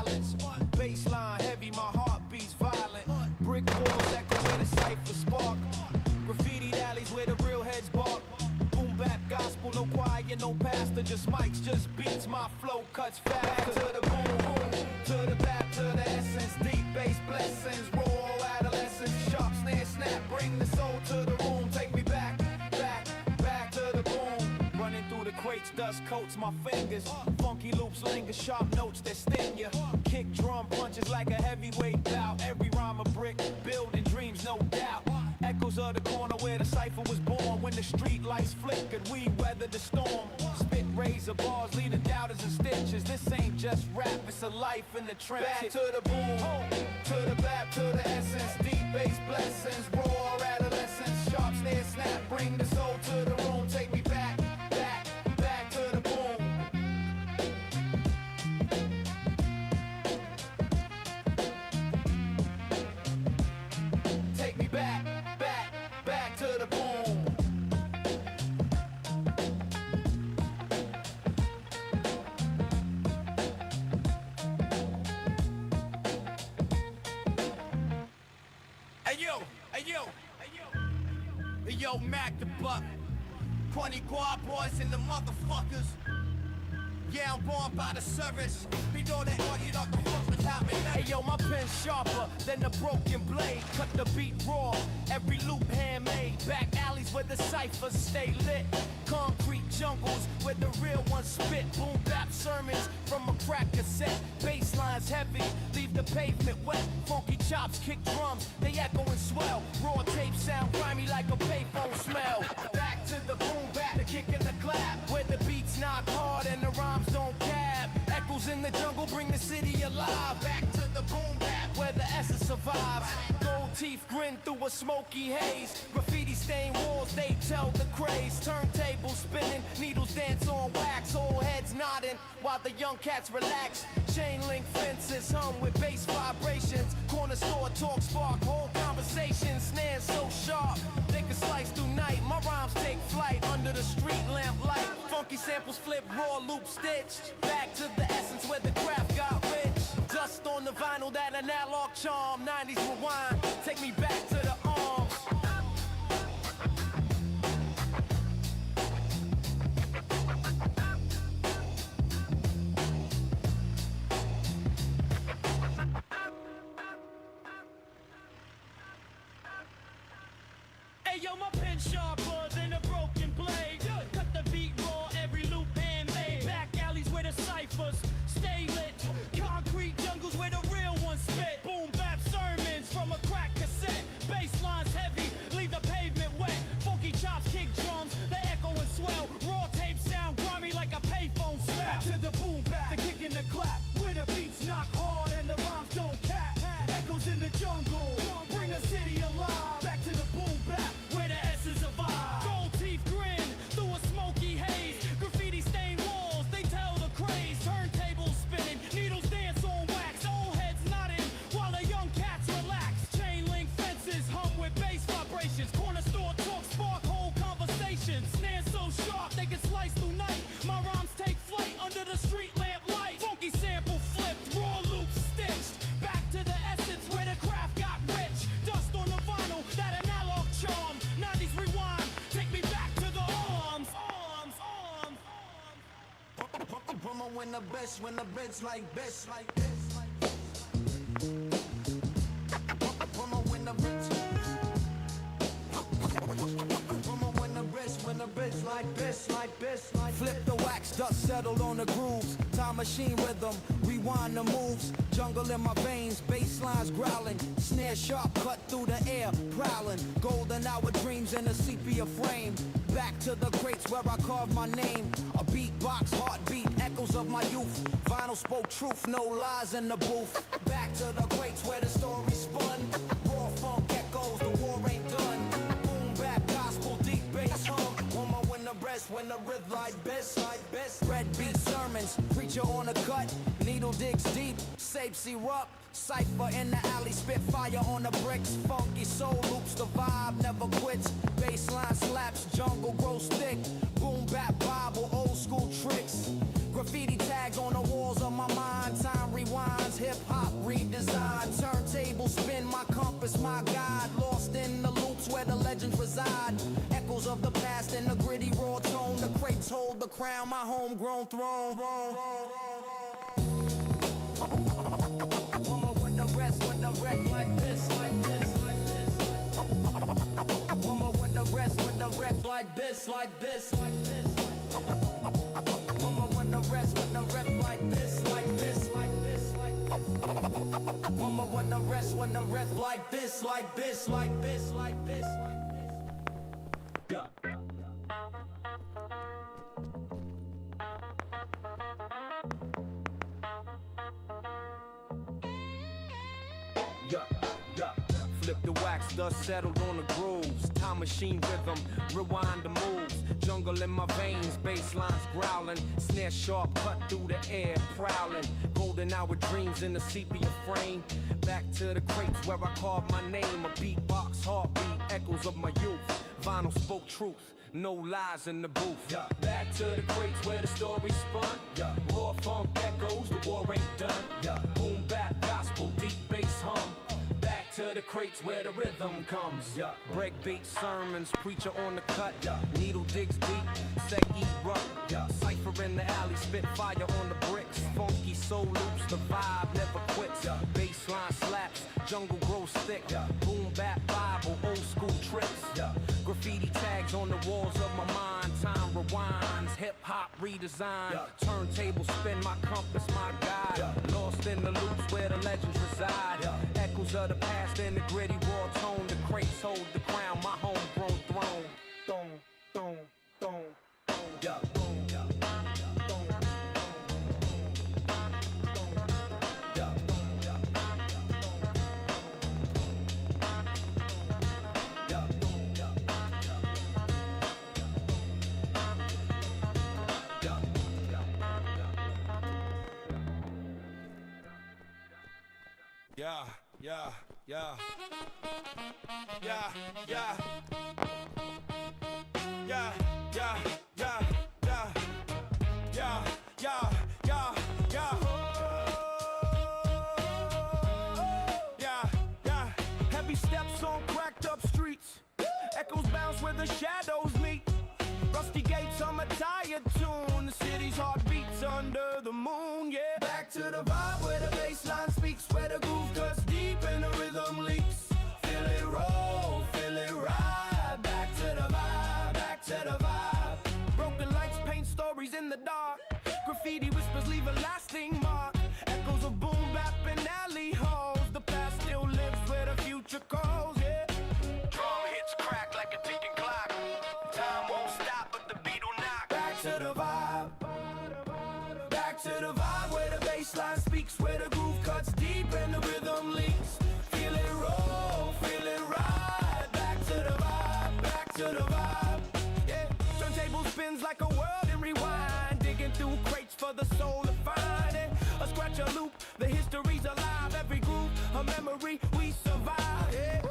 silence. Baseline heavy, my heart beats violent. Brick walls echo where the cipher spark. Graffiti alleys where the real heads bark. Boom bap gospel, no choir, no pastor, just mics, just beats. My flow cuts fast. To the boom boom, to the back, to the essence. Deep bass blessings, raw adolescence. Sharp snare snap, bring the soul to the room. Take me back, back, back to the boom. Running through the crates, dust coats my fingers. Funky loops linger, sharp notes that sting ya. Kick drum punches like a heavyweight bout. Every rhyme a brick, building dreams, no doubt. Echoes of the corner where the cipher was born. When the street lights flickered, we weathered the storm. Spit razor bars, leading doubters and stitches. This ain't just rap, it's a life in the trenches. Back to the boom, to the back, to the essence. Deep bass blessings, raw adolescence. Sharp snare snap, bring the soul to the room. Take me back, back, back to the boom. Take me back, back, back to the boom. Hey yo, hey yo, hey yo, hey yo, Mac the Buck, 20 quad boys and the motherfuckers. Yeah, I'm born by the service. We know that all you know the fuck was happening. Hey yo, my pen's sharper than a broken blade. Cut the beat raw, every loop handmade. Back alleys where the ciphers stay lit. Concrete jungles where the real ones spit. Boom bap sermons from a crack cassette. Bass lines heavy, leave the pavement wet. Funky chops kick drums, they echo and swell. Raw tape sound grimy like a payphone smell. Back to the boom bap, the kick and the clap. Where the beats knock hard and the rhymes don't cab. Echoes in the jungle bring the city alive. Back to the boom bap where the essence survives. Gold teeth grin through a smoky haze. Graffiti stained walls, they tell the craze. Turntables spinning, needles dance on wax. Old heads nodding while the young cats relax. Chain link fences hum with bass vibrations. Corner store talk spark whole conversations. Snares so sharp they can slice through night. My rhymes take flight under the street lamp light. Funky samples flip, raw loop stitched. Back to the essence where the craft got rich. Dust on the vinyl, that analog charm. 90s rewind, take me back to the arms. Hey yo, my pen sharper than a broken blade. Cut the beat raw, every loop handmade. Back alleys where the ciphers stay lit. Concrete jungles where the real ones spit. Boom bap sermons from a crack cassette. Bass lines heavy, leave the pavement wet. Funky chops kick drums, they echo and swell. Raw tape sound grimy like a payphone slap. To the boom bap, the kick and the clap. Where the beats knock hard and the rhymes don't cap. Echoes in the jungle, bring the city alive. Back to the boom bap where the essence survive. Gold teeth grin through a smoky haze. Graffiti stained walls, they tell the craze. Turntables spinning, needles dance on wax. Old heads nodding while the young cats relax. Chain link fences hum with bass vibrations. Corner store talk spark whole conversations. Snares so sharp they can slice through night. My rhymes take flight under the street lamp light. Funky sample flipped, raw loops stitched. Back to the essence where the craft got rich. Dust on the vinyl, that analog charm. 90s rewind, take me back to the arms. Arms, arms, arms. Promo when the best like best like this. Promo when the best. Promo when the best like best like best like. Flip the wax, dust settled on the grooves. Time machine rhythm, rewind the moves. Jungle in my veins, bass lines growling. Snare sharp, cut through the air, prowling. Golden hour dreams in a sepia frame. Back to the crates where I carved my name. A beatbox, heartbeat, echoes of my youth. Vinyl spoke truth, no lies in the booth. Back to the crates where the story spun. Raw funk echoes, the war ain't done. Boom bap, gospel, deep bass hum. Woman when the breast, when the rhythm like best, like best. Red beat sermons, preacher on the cut. Needle digs deep, safe syrup. Cypher in the alley, spit fire on the bricks. Funky soul loops, the vibe never quits. Bassline slaps, jungle grows thick. Boom bap Bible, old school tricks. Graffiti tags on the walls of my mind. Time rewinds, echoes of the past in the gritty raw tone. The crates hold the crown, my homegrown throne. When the rest like this, like this, like this. When the rest like this, like this, like this. When the rest like this, like this, like this, like this. When the rest like this, like this, like this, like this. Yeah. Flip the wax, dust settled on the grooves. Time machine rhythm, rewind the moves. Jungle in my veins, bass lines growling. Snare sharp, cut through the air, prowling. Golden hour dreams in the sepia frame. Back to the crates where I carved my name. A beatbox, heartbeat, echoes of my youth. Vinyl spoke truth, no lies in the booth. Back to the crates where the story spun. Raw funk echoes, the war ain't done. Boom bap gospel, deep bass hum. Back to the crates where the rhythm comes. Breakbeat sermons, preacher on the cut. Needle digs deep, say erupt. Cypher in the alley, spit fire on the bricks. Funky soul loops, the vibe never quits. Bassline slaps, jungle grows thick. Boom bap Bible, old school trips. Graffiti tags on the walls of my mind. Time rewinds, hip hop redesign. Turntable spin, my compass, my guide. Lost in the loops where the legends reside. Echoes of the past in the gritty raw tone. The crates hold the crown, my homegrown throne. Thong, thong, thong, thong, yeah. Yeah, yeah, yeah. Yeah, yeah. Yeah, yeah, yeah, yeah. Yeah, yeah, yeah, yeah. Yeah, yeah. Heavy steps on cracked up streets. Echoes bounce where the shadows meet. Rusty gates on my tired tune. The city's heart beats under the moon, yeah. Back to the vibe where the bass line speaks, where the groove cuts deep and the rhythm leaks. Feel it roll, feel it ride. Back to the vibe, back to the vibe. Broken lights paint stories in the dark. Graffiti whispers leave a lasting mark. Echoes of boom bap and alley halls. The past still lives where the future calls, yeah. Drum hits crack like a ticking clock. Time won't stop, but the beat will knock. Back to the vibe. Back to the vibe where the bass line speaks, where the groove cuts deep and the rhythm leaks. Feel it roll, feel it ride. Back to the vibe, back to the vibe. Yeah, turntable spins like a world in rewind. Digging through crates for the soul to find it. A scratch, a loop, the history's alive. Every groove, a memory, we survive. Yeah.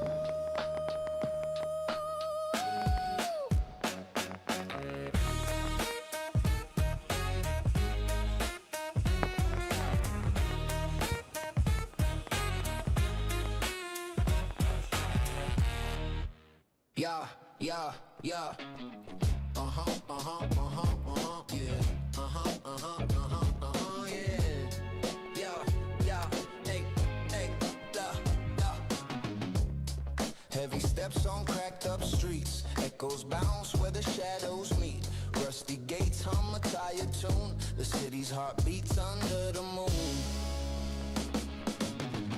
Yeah, yeah, yeah. Yeah. Yeah, hey, heavy steps on cracked up streets. Echoes bounce where the shadows meet. Rusty gates hum a tired tune. The city's heart beats under the moon.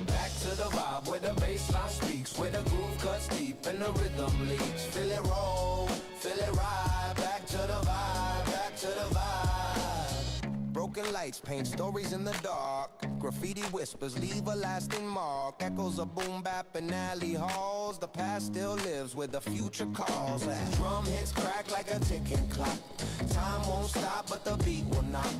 Back to the vibe where the bassline speaks, where the groove cuts deep and the rhythm leaks. Feel it roll, feel it ride. Back to the vibe, back to the vibe. Broken lights paint stories in the dark. Graffiti whispers leave a lasting mark. Echoes of boom bap and alley halls. The past still lives where the future calls. Drum hits crack like a ticking clock. Time won't stop, but the beat will not.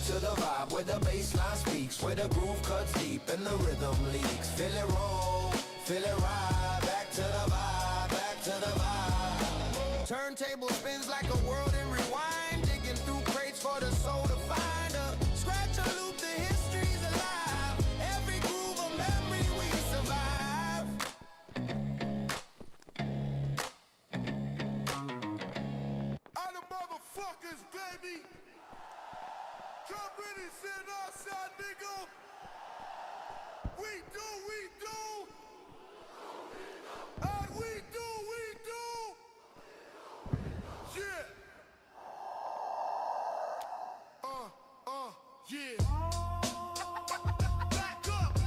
To the vibe where the bass line speaks, where the groove cuts deep and the rhythm leaks. Feel it roll, feel it ride. Back to the vibe, back to the vibe. Turntable spins like a world in rewind. Digging through crates for the soul to find a scratch a loop, the history's alive. Every groove a memory we survive. heavy. Come with it, sit outside, nigga. We do. And we do. Yeah. Yeah. Back up.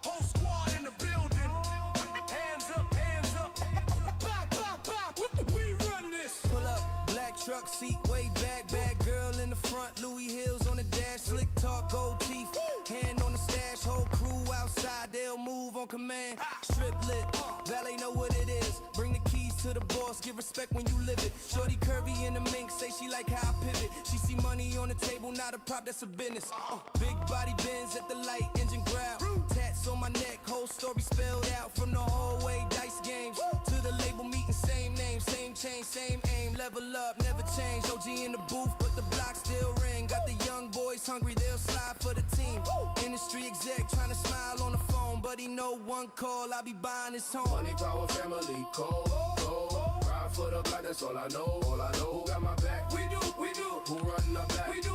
Whole squad in the building. Hands up. Back. We run this. Pull up, black truck seat, way back, bad girl in the front, Louis Hills on the dash, slick talk, gold teeth, hand on the stash, whole crew outside, they'll move on command, strip lit, valet know what it is, bring the keys to the boss, give respect when you live it, shorty curvy in the mink, say she like how I pivot, she see money on the table, not a prop, that's a business, big body bends at the light, engine growl, tats on my neck, whole story spelled out, from the hallway, dice games, to the label meeting, same name, same chain, same aim, level up, never change, OG in the booth, but the block still ring, got the young boys hungry, they'll slide for the team, industry exec trying to smile on the phone, but he know one call, I'll be buying his home. Money, power, family, cold. Ride for the block, that's all I know. Who got my back? We do. Who run the back? We do.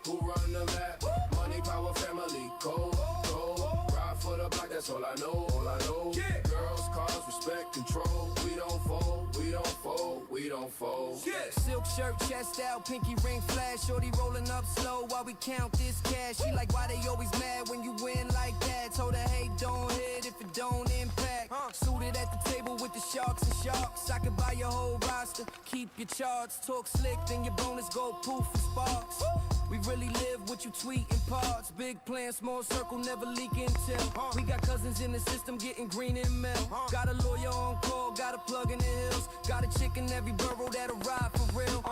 Who run the map? Money, power, family, cold. Ride for the block, that's all I know. Yeah. Girls, cars, respect, control. We don't fold. Yeah. Silk shirt, chest out, pinky ring flash, shorty rolling up slow while we count this cash. She like, why they always mad when you win like that? Told her, hey, don't hit if it don't impact. Suited at the table with the sharks and sharks. I could buy your whole roster, keep your charts. Talk slick, then your bonus go poof and sparks. We really live what you tweet in parts. Big plan, small circle, never leak intel. We got cousins in the system getting green and mail. Got a lawyer on call, got a plug in the hills. Got a chick in every borough that'll ride for real.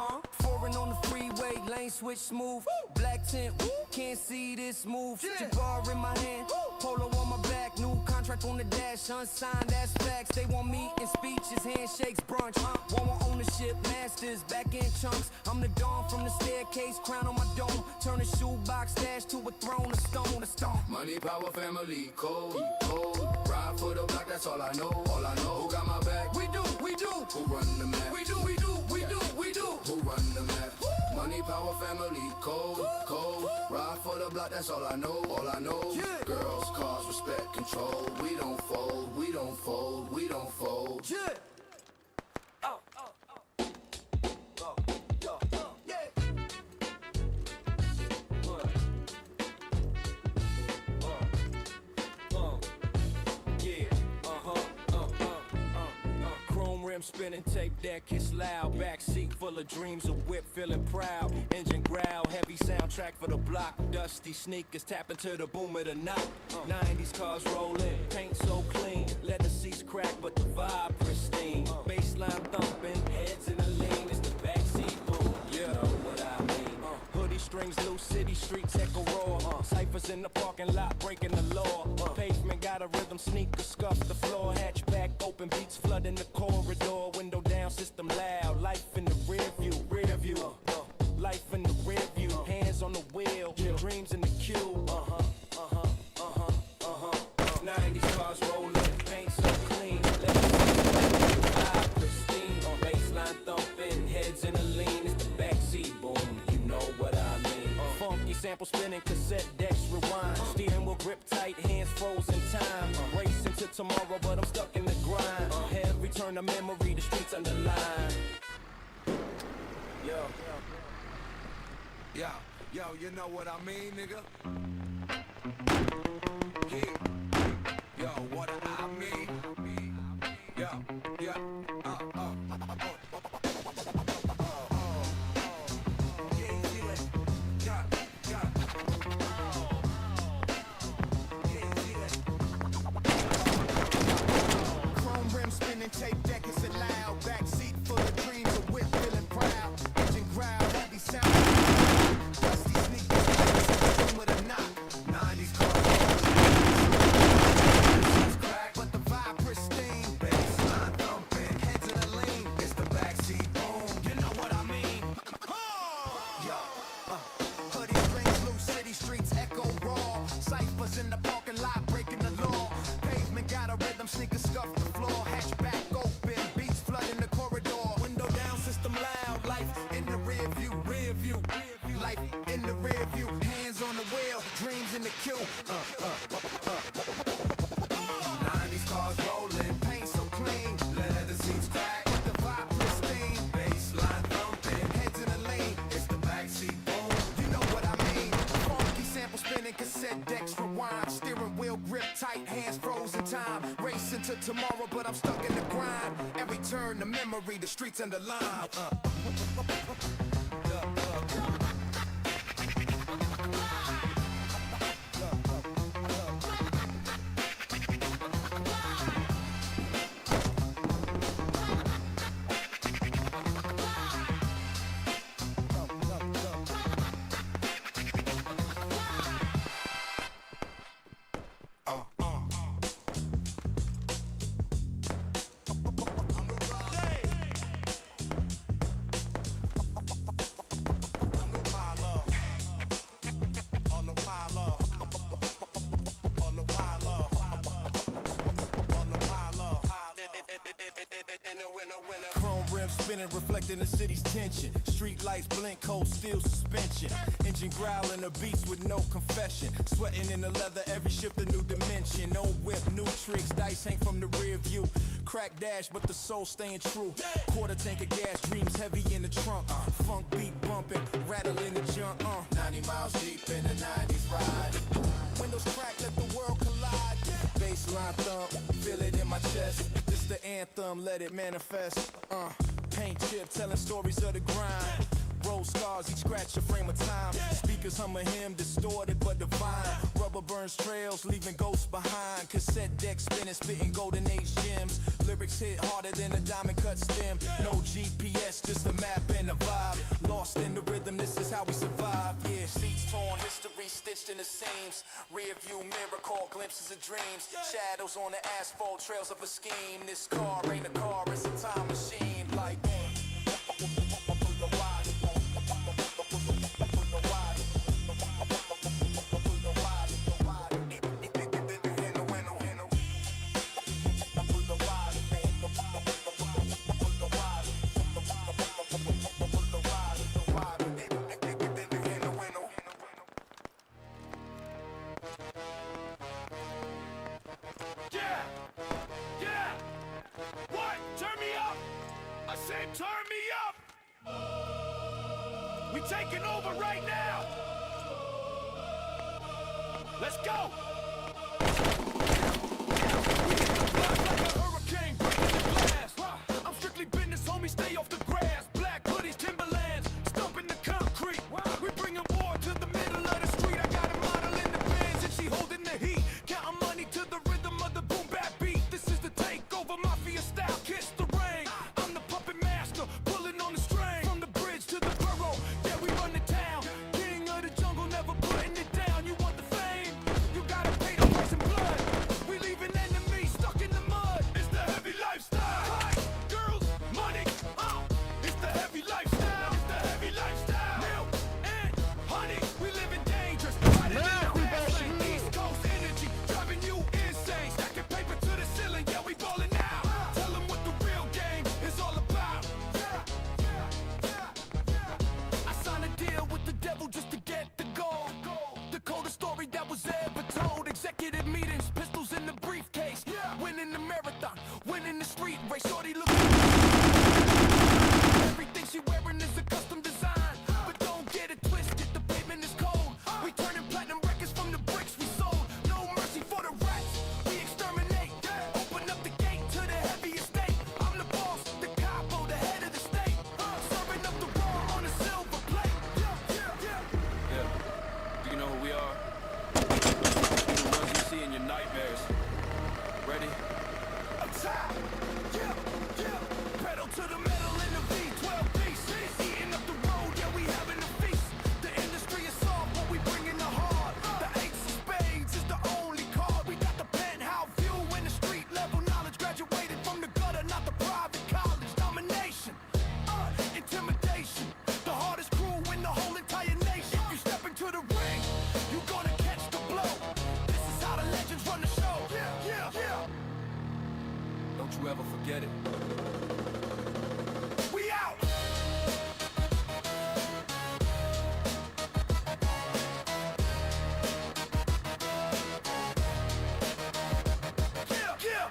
Foreign on the freeway, lane switch smooth. Black tint, can't see this move. Jabbar in my hand, polo on my back. New contract on the dash, unsigned, that's facts. They want me in speeches, handshakes, brunch. Want ownership, masters, back in chunks. I'm the dawn from the staircase, crown on my dome. Turn a shoebox stash to a throne, a stone. Money, power, family, cold. Ride for the block, that's all I know. Who got my back? We do. Who run the map? We do. Who run the map? Money, power, family, cold. Ride for the block, that's all I know. Yeah. Girls, cars, respect, control. We don't fold. Yeah. Spinning tape deck, it's loud. Backseat full of dreams, a whip feeling proud. Engine growl, heavy soundtrack for the block. Dusty sneakers tapping to the boom of the knock. 90s cars rolling, paint so clean. Leather seats crack, but the vibe pristine. Baseline thumping, heads in the lean. It's the backseat boom, you know what I mean. Hoodie strings loose, city streets echo roar. Ciphers in the parking lot, breaking the law. Pavement got a rhythm, sneakers scuff the floor. Hatchback open, beats flooding the corridor. Window down, system loud. Life in the rear view. Life in the rear view. Hands on the wheel, dreams in the queue. 90s cars rolling, paint so clean. Let me see pristine. Baseline thumping, heads in the lean. It's the backseat boom, you know what I mean. Funky sample spinning, cassette decks rewind. Steering wheel grip tight, hands frozen time. Racing to tomorrow, but I'm stuck in the grind. Head return to memory, the streets underline. Yo, you know what I mean, nigga? Yo, what I mean? Chrome rim spinning, tape deck, it's a loud. Backseat full of dreams, a whip feeling proud. Engine growl, heavy sound. Dusty sneakers, boom of the knock. to tomorrow, but I'm stuck in the grind. Every turn, the memory, the streets and the line. Spinning, reflecting the city's tension. Street lights blink, cold steel suspension. Engine growling, the beats with no confession. Sweating in the leather, every shift a new dimension. No whip, new tricks, dice hang from the rear view. Crack dash, but the soul staying true. Quarter tank of gas, dreams heavy in the trunk. Funk beat bumping, rattling the junk. 90 miles deep in the 90s ride. Windows crack, let the world collide. Baseline thump, feel it in my chest. This the anthem, let it manifest. Paint chip, telling stories of the grind. Roll scars, each scratch a frame of time. Speakers hum a hymn, distorted but divine. Rubber burns trails, leaving ghosts behind. Cassette deck spinning, spitting golden age gems. Lyrics hit harder than a diamond cut stem. No GPS, just a map and a vibe. Lost in the rhythm, this is how we survive. Yeah, seats torn, history stitched in the seams. Rear view mirror, caught glimpses of dreams. Shadows on the asphalt, trails of a scheme. This car ain't a car, it's a time machine. Like turn me up! We taking over right now! Let's go! Like a hurricane breaking the glass. I'm strictly business, homie, stay off the grass. Black hoodies, Timberlands, stumping the concrete. We bringing war to the middle of the street. I got a model in the bands and she holding the heat. Counting money to the rhythm of the boom bap beat. This is the takeover, mafia style, kiss the rain. Pulling on the string from the bridge to the borough. Yeah, we run the town. King of the jungle, never putting it down. You want the fame? You gotta pay the price in blood. We leaving enemies stuck in the mud. It's the heavy lifestyle. Hi, girls, money. It's the heavy lifestyle. It's the heavy lifestyle. Milk and honey. We living dangerous. Riding in the fast lane. East Coast energy driving you insane. Stacking paper to the ceiling. Yeah, we ballin' now. Tell them what the real game is all about. I signed a deal with the devil just to get the gold. The coldest story that was ever told. Executive meetings, pistols in the briefcase. Winning the marathon, winning the street race. Shorty look. Everything she wearing is a custom design. But don't get it twisted, the pavement is cold. We turning platinum records from the bricks we sold. No mercy for the rats, we exterminate. Open up the gate to the heavy estate. I'm the boss, the capo, the head of the state. Serving up the raw on a silver plate. Yeah. Do you know who we are? The ones you see in your nightmares. Ready? Attack! Pedal to the metal in the V12 beast. Eating up the road, yeah, we having a feast. The industry is soft, but we bringing the hard. The ace of spades is the only card. We got the penthouse view in the street level knowledge. Graduated from the gutter, not the private college. Domination, intimidation. The hardest crew in the whole entire nation. If you step into the ring, you gonna catch the blow. This is how the legends run the show. Yeah. Don't you ever forget it. We out! Yeah!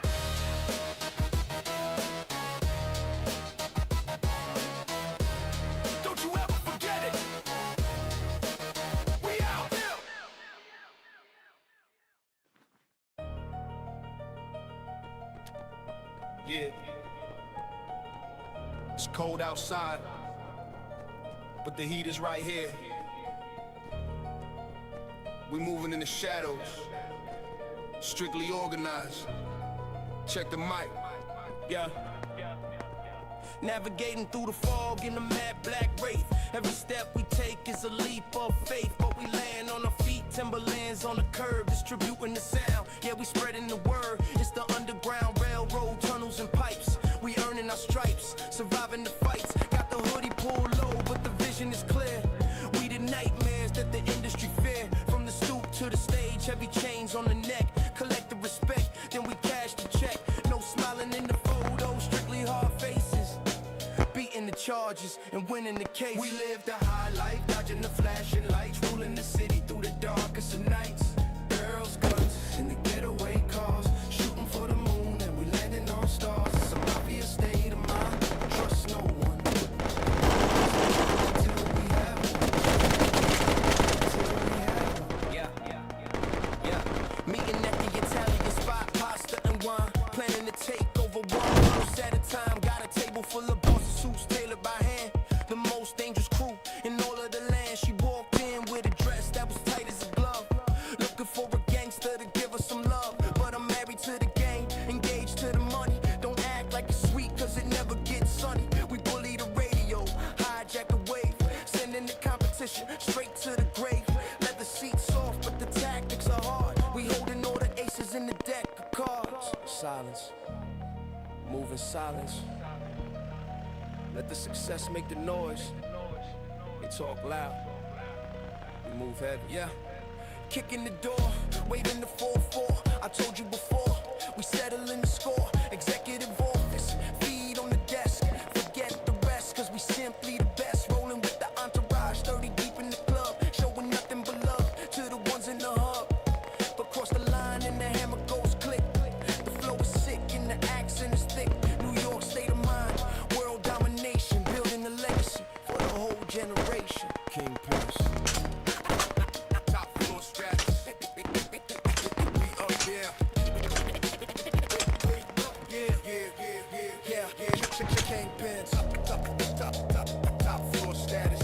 Don't you ever forget it! We out! Yeah. It's cold outside, but the heat is right here. We moving in the shadows, strictly organized. Check the mic. Yeah. Navigating through the fog in the mad black wraith. Every step we take is a leap of faith, but we land on our feet, Timberlands on the curb, distributing the sound. Yeah, we spreading the word. It's the underground railroad, tunnels and pipes. We earning our stripes, surviving the fights. Got the hoodie pulled low, but the vision is clear. We the nightmares that the industry fear. From the stoop to the stage, heavy chains on the neck. Collect the respect, then we cash the check. No smiling in the photo, strictly hard faces. Beating the charges and winning the case. We live the high life, dodging the flashing lights, ruling the city through the darkest of nights. Girls, guns, in the getaway cars, shooting for the moon and we landing on stars. It's a mafia state of mind, trust no one. Until we have one. Yeah. Meeting at the Italian spot, pasta and wine, planning to take over one house at a time. Got a table full of suits tailored by hand, the most dangerous crew in all of the land. She walked in with a dress that was tight as a glove, looking for a gangster to give her some love. But I'm married to the game, engaged to the money. Don't act like it's sweet, cause it never gets sunny. We bully the radio, hijack the wave, sending the competition straight to the grave. Let the seats soft, but the tactics are hard. We holding all the aces in the deck of cards. Silence, moving silence. Let the success make the noise. We talk loud, we move heavy. Yeah. Kicking the door, waving the 4-4. I told you before, we settling the score. Executive office, feed on the desk. Forget the rest, cause we simply the best. Rolling with the entourage, 30 deep in the club. Showing nothing but love to the ones in the hub. But cross the line and the hammer goes click. The flow is sick and the accent is thick. New York state of mind, world domination, building a legacy for the whole generation. Kingpins. Top floor stratus. We up there. Yeah. Kingpins. Top floor status.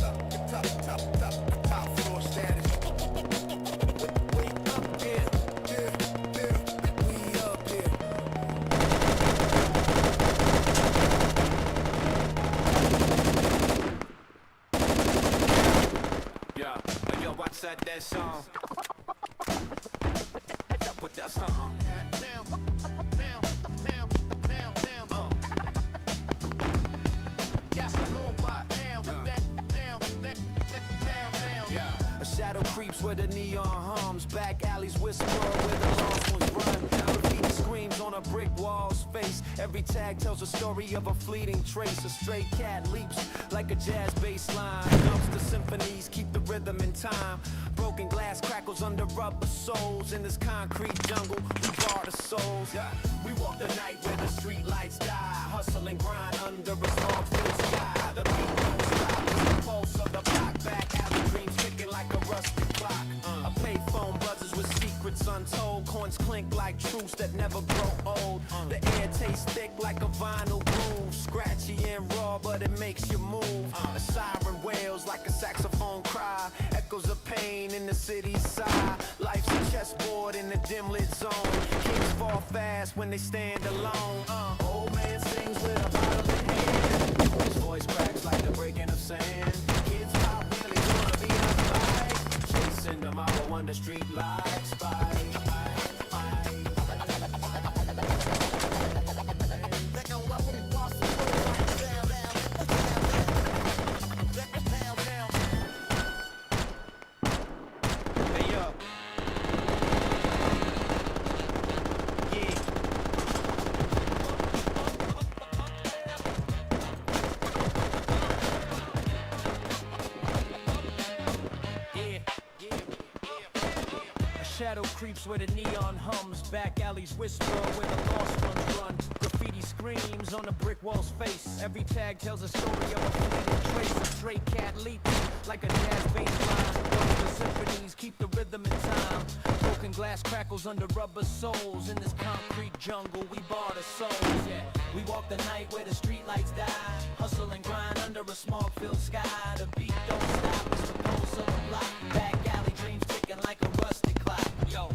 Top floor status. We up here. We up here. Yeah, hey, yo, watch that song. Put that song on. A shadow creeps where the neon hums. Back alleys whisper where the lost ones run. Graffiti screams on a brick wall's face. Every tag tells a story of a fleeting trace. A stray cat leaps like a jazz bass line. Dumps the symphonies, keep the rhythm in time. Broken glass crackles under rubber soles. In this concrete jungle, we bar the souls. We walk the night where the street lights die. Hustle and grind under a small blue sky. The beat don't stop. The pulse of the block. Back alley dreams ticking like a rusty clock. A payphone buzzes with secrets untold. Coins clink like truths that never grow old. The air tastes thick like a vinyl groove. Scratchy and raw, but it makes you move. A siren wails like a saxophone cry. Echoes of pain in the city's sigh. Life's a chessboard in a dim lit zone. Kings fall fast when they stand alone. Old man sings with a bottle in hand. His voice cracks like the breaking of sand. Kids not really gonna be outside. Chasing tomorrow under street lights. Hey, yo. Shadow creeps where the neon hums. Back alleys whisper where the lost ones run. Graffiti screams on the brick wall's face. Every tag tells a story of a fleeting trace. A stray cat leaps like a jazz bass line. The symphonies keep the rhythm in time. Broken Glass crackles under rubber soles. In this concrete jungle, we bar the souls, yeah. We walk the night where the street lights die. Hustle and grind under a smog-filled sky. The beat don't stop, it's the pulse of the block. Back alley dreams ticking like a rusty clock. Yo.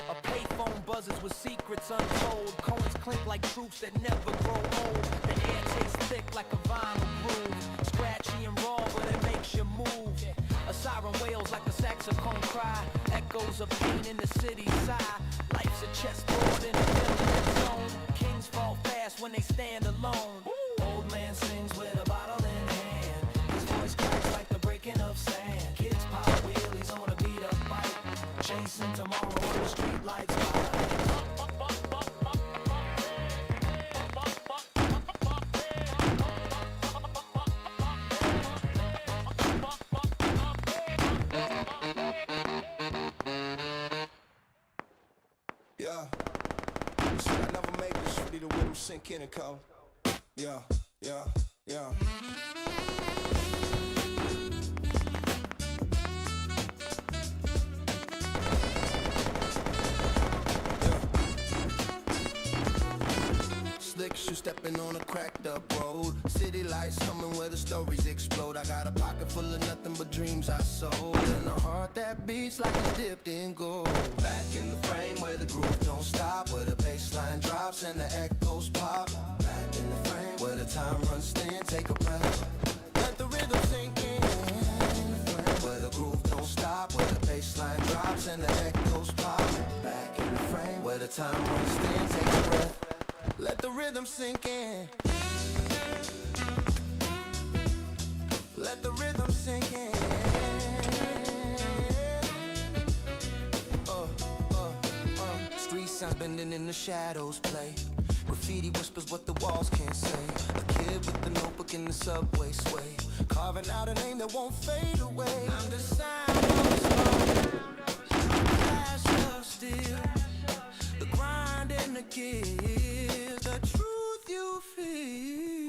A payphone buzzes with secrets untold. Coins clink like truths that never grow old. The air tastes thick like a vinyl groove. Scratchy and raw, but it makes you move. A siren wails like a saxophone cry. Echoes of pain in the city sigh. Life's a chessboard in a delicate zone. Kings fall fast when they stand alone. Old man sings with a bottle in hand. His voice cracks like the breaking of sand. Kids pop wheelies on a beat up bike. Chasing tomorrow on the street lights by. Yeah. Shit, I never made this shitty the rhythm sink in and go. Yeah, yeah, yeah. Slick shoe stepping on a cracked up road. City lights coming where the stories explode. I got a pocket full of nothing but dreams I sold. And a heart that beats like it's dipped in gold. Back in the frame where the groove don't stop. Where the bass line drops and the echoes pop. Back in the frame where the time runs thin. Take a breath, let the rhythm sink in. Where the groove don't stop. Where the bass line drops and the echoes pop. Back in the frame where the time runs thin. Take a breath, let the rhythm sink in. Let the rhythm sink in. Street signs bending in the shadows play. Graffiti whispers what the walls can't say. A kid with the notebook in the subway sway. Carving out a name that won't fade away. I'm the sound of the spark, flash of steel, the grind and the gears, the truth you feel.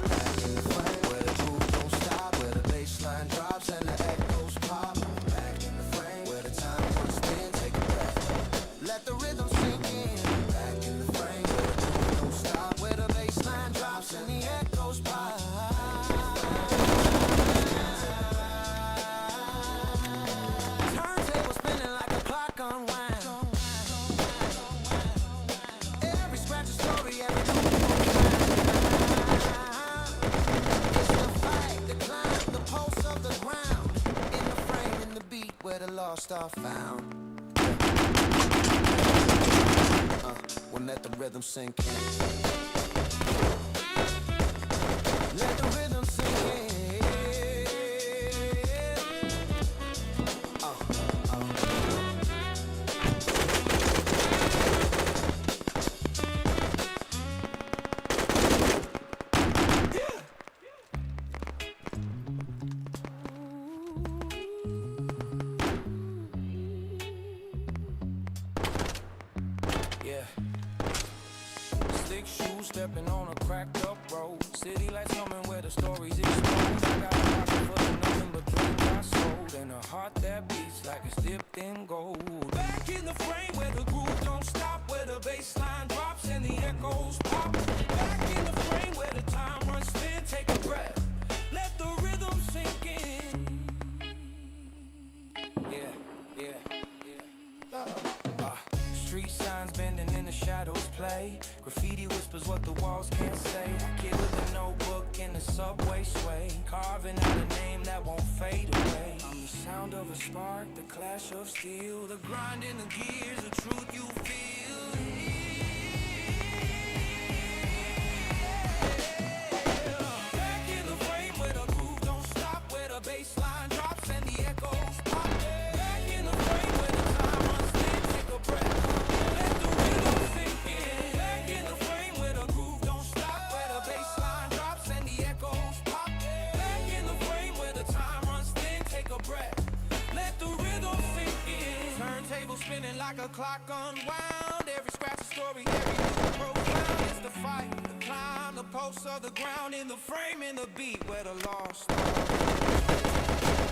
Back in the frame where the groove don't stop. Where the bass line drops and the echoes pop. Back in the frame where the time runs thin. Take a breath, let the rhythm sink in. Back in the frame where the groove don't stop. Where the bass line drops and the echoes pop. Turntable spinning like a clock unwind. Every scratch a story, every it's the fight, the climb, the pulse of the ground. In the frame, in the beat, where the lost are found. When let the rhythm sink in. Let the rhythm sink in. Yeah. Slick shoes stepping on a cracked up road. City lights coming where the stories explode. I got a pocket full of nothing but dreams I sold. And a heart that beats like it's dipped in gold. Back in the frame where the groove don't stop. Where the bass line drops and the echoes pop. Back in the frame where the time runs thin. Take a breath, let the rhythm sink in. Yeah, yeah, yeah. Street signs bending in the shadows play. Graffiti whispers what the walls can't say. Kid with a notebook in the subway sway. Carving out a name that won't fade away. I'm the sound of a spark, the clash of steel, the grind in the gears, the truth you feel. Back in the frame where the groove don't stop. Where the bass line drops and the echoes pop. Back in the frame where the time runs thin. Take a breath, let the rhythm sink in. Back in the frame where the groove don't stop. Where the bass line drops and the echoes pop. Back in the frame where the time runs thin. Take a breath, let the rhythm sink in. Turntable spinning like a clock unwound. Every scratch a story, every move profound. It's the fight, the climb, the pulse of the ground. In the frame, in the beat where the lost are.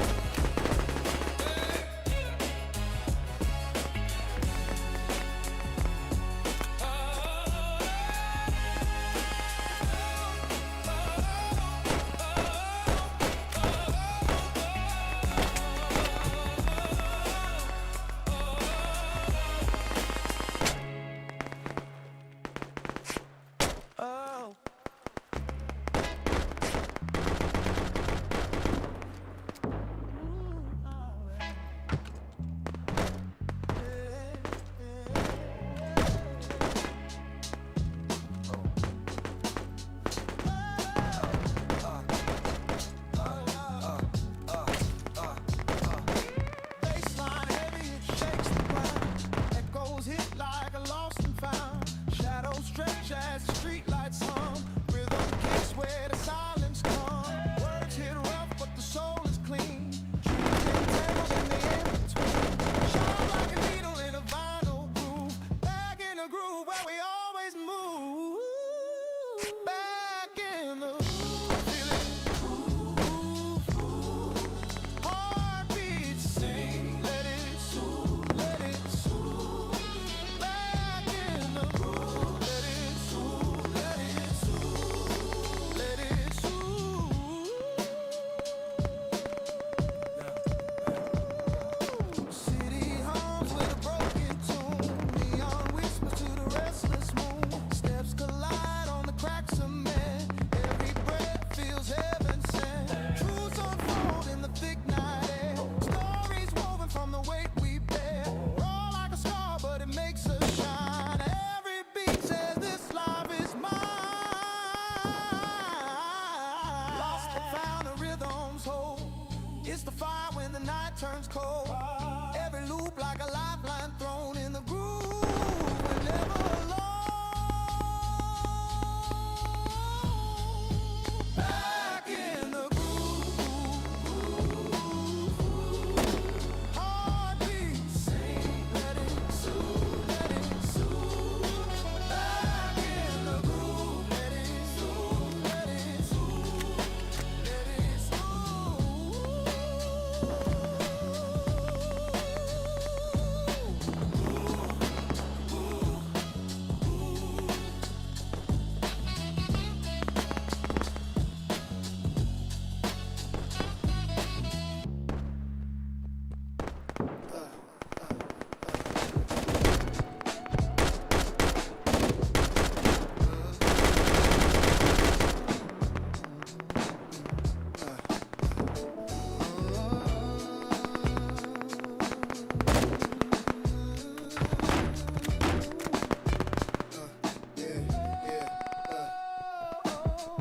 Back in the feel it. Heartbeats sing, let it soothe, let it soothe. Back in the groove, let it soothe, let it soothe, let it soothe. City hums with a broken tune, neon whispers to the restless moon. Steps collide on the cracks of men. Every breath feels heaven sent. Truths unfold in the thick night air. Stories woven from the weight we bear. Raw like a scar, but it makes us shine. Every beat says this life is mine. Lost and found the rhythm's hold. It's the fire when the night turns cold. Every loop like a lifeline thrown in the groove. We're never alone. Back in the groove. Heartbeat sing, let it soothe, let it soothe. Back in the groove, let it soothe, let it soothe, let it soothe.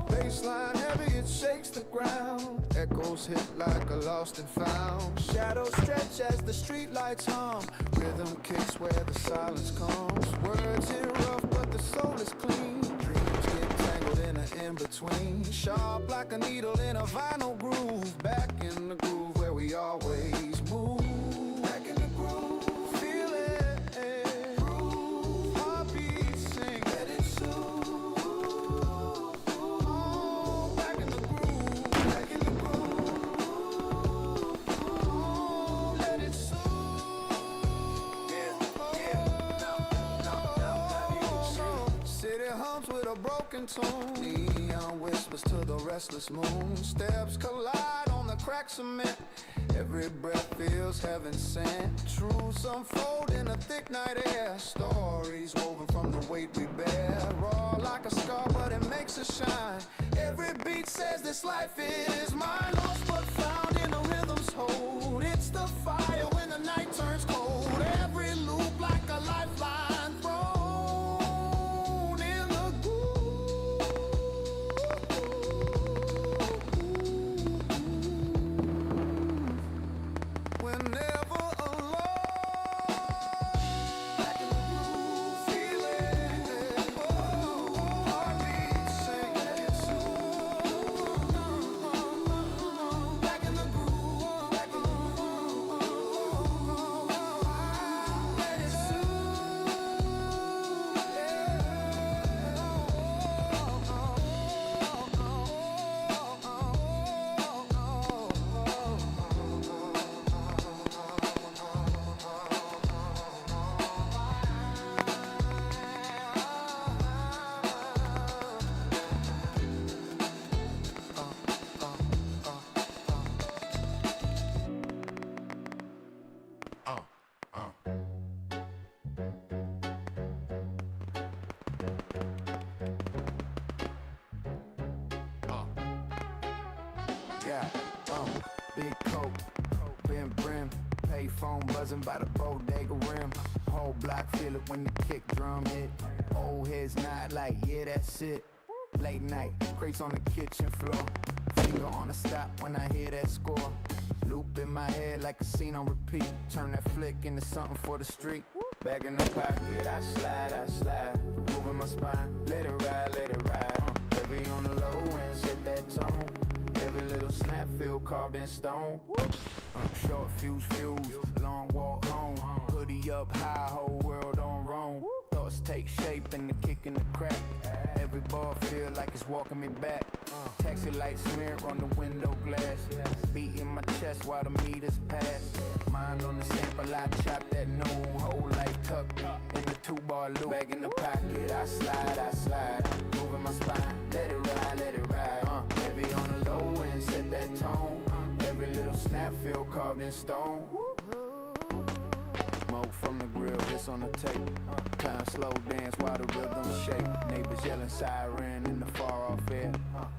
Baseline heavy, it shakes the ground. Echoes hit like a lost and found. Shadows stretch as the streetlights hum. Rhythm kicks where the silence comes. Words hit rough, but the soul is clean. Dreams get tangled in an in-between. Sharp like a needle in a vinyl groove. Back in the groove where we always move. Back in the groove, feel it. Groove, heartbeat sing, let it soothe. Back in the groove, back in the groove. Let it soothe. City hums with a broken tune. Neon whispers to the restless moon. Steps collide on the cracked cement. Every breath feels heaven sent. Truths unfold in a thick night air. Stories woven from the weight we bear. Raw like a scar, but it makes us shine. Every beat says this life is mine. Lost but found in the rhythm's hold. It's the fire when the night turns cold. Every loop like a lifeline thrown in the groove. We're never alone. Back in the groove, feel it. Heartbeat sing, let it soothe. Back in the groove, back in the groove. Let it Yeah, big coat, brim brim, pay phone buzzing by the bodega rim. Whole block feel it when the kick drum hit. Old heads nod like, yeah, that's it. Late night, crates on the kitchen floor. Finger on the stop when I hear that score. Loop in my head like a scene on repeat. Turn that flick into something for the street. Back in the pocket, I slide. Moving my spine, let it ride. Heavy on the low end, set that tone. Every little snap feel carved in stone. Short fuse, long walk home. Hoodie up high, whole world on roam. Thoughts thoughts take shape in the kick in the crack. Every ball feel like it's walking me back. Taxi lights smear on the window glass. Beating my chest while the meters pass. Mind on the sample, I chop that noon. Whole life tucked in the 2-bar loop. Bag in the pocket, I slide. Moving my spine, let it ride. Heavy on the low end, set that tone. Every little snap feel carved in stone. Smoke from the grill, hits on the tape. Time slow dance while the rhythm shake. Neighbors yelling siren in the far off air.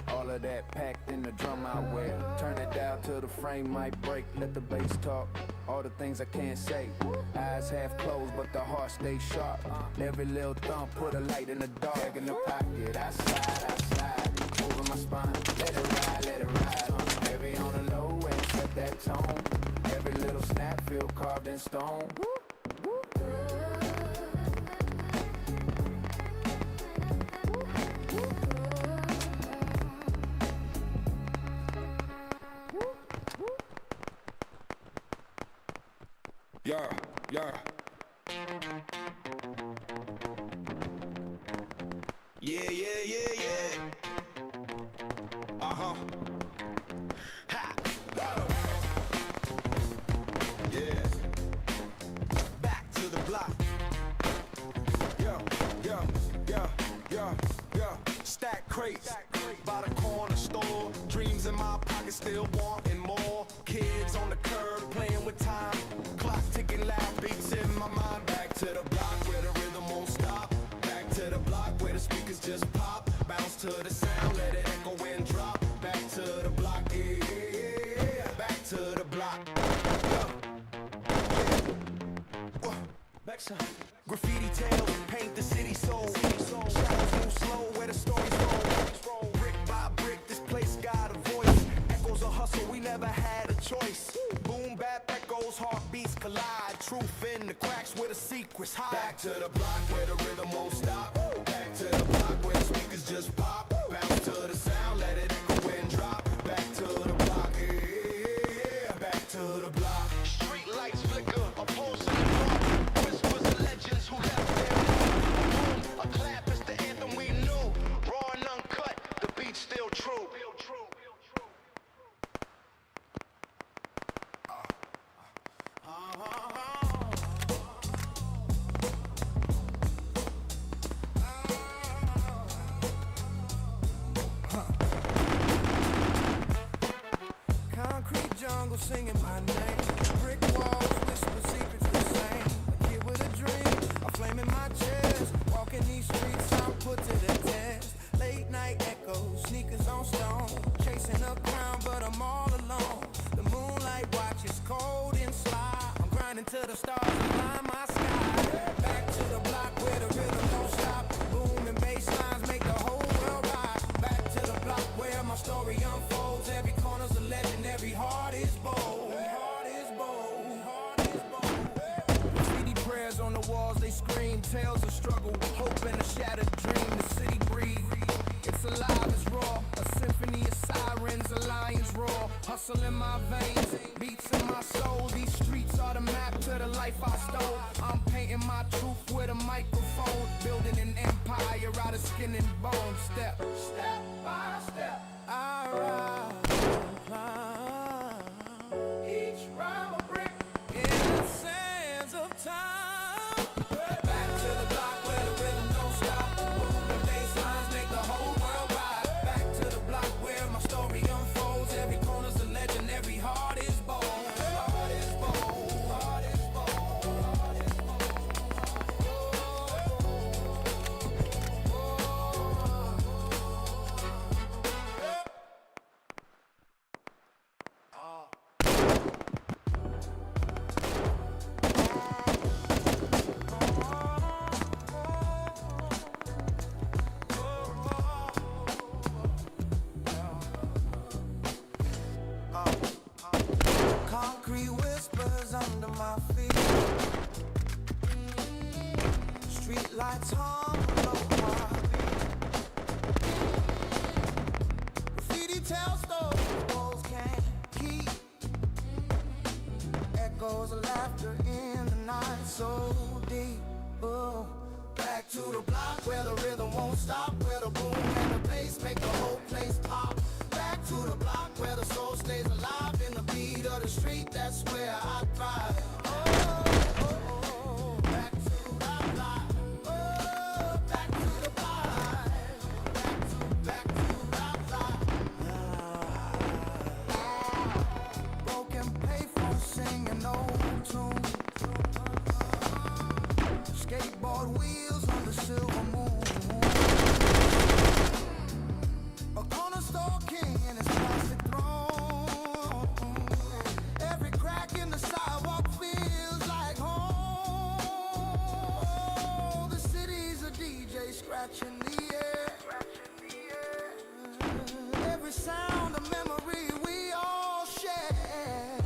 All of that packed in the drum I wear. Turn it down till the frame might break. Let the bass talk, all the things I can't say. Eyes half closed but the heart stays sharp. Every little thump put a light in the dark. Bag in the pocket, I slide. Moving my spine, let it ride. Heavy on the low end, set that tone. Every little snap feel carved in stone. Yeah. Uh-huh. Ha! Yeah. Back to the block. Yeah. Stack crates by the corner store. Dreams in my pocket, still wanting more. Kids on the curb playing with time. Clock ticking loud, beats in my mind. Back to the block where the rhythm won't stop. Back to the block where the speakers just pop. Bounce to the sound, let it echo and drop. Back to the block, yeah. Back to the block. Back side. Graffiti tales, paint the city soul. Shadows move slow where the stories roll. Brick by brick, this place got a voice. Echoes of hustle, we never had a choice. Boom, bap, echoes, heartbeats collide. Truth in the cracks where the secrets hide. Back to the block where the rhythm won't stop. Back to the block where the speakers just pop. Bounce to the sound, let it echo and drop. Back to the block, yeah. Back to the block. Street lights flicker, a pulse in the dark. Whispers of legends who left their mark. A clap is the anthem we knew. Raw and uncut, the beat's still true. Concrete jungle singing my name. Brick walls whisper secrets the same. A kid with a dream, a flame in my chest. Walking these streets, I'm put to the test. Late night echoes, sneakers on stone. Chasing a crown, but I'm all alone. The moonlight watch is cold and sly. I'm grinding to the stars and line my sky. Back to the block where the rhythm don't stop. Boom and bass lines make the whole world rock. Back to the block where my story unfolds. Every corner's a legend, every heart is bold. Graffiti prayers on the walls, they scream. Tales of struggle, hope and a shattered dream. The city breathes, it's alive, it's raw. A symphony of sirens, a lion's roar. Hustle in my veins, beats in my soul. These streets are the map to the life I stole. I'm painting my truth with a microphone. Building an empire out of skin and bone. Step by step, I rise and climb. Each rhyme a brick in the sands of time. Back to the block where the rhythm don't stop. Boom and bass lines make the whole world ride. Back to the block where my story unfolds. Every corner's a legend, every heart is bold. Heart is bold, heart is bold, heart is bold. Concrete whispers under my feet. Street lights hum below my feet. Graffiti tells stories walls can't keep. Echoes of laughter in the night so deep. Oh, back to the block where the rhythm won't stop, where the boom and the bass make the whole place pop. Back to the block where the soul stays alive in the beat of the street. That's where I thrive. Back to the block. Oh, back to the block. Back to the block. Broken payphone singing old tune. Skateboard wheels on the silver moon. A corner store king in his plastic throne. Every crack in the sidewalk feels like home. The city's a DJ scratching the air. Every sound a memory we all share.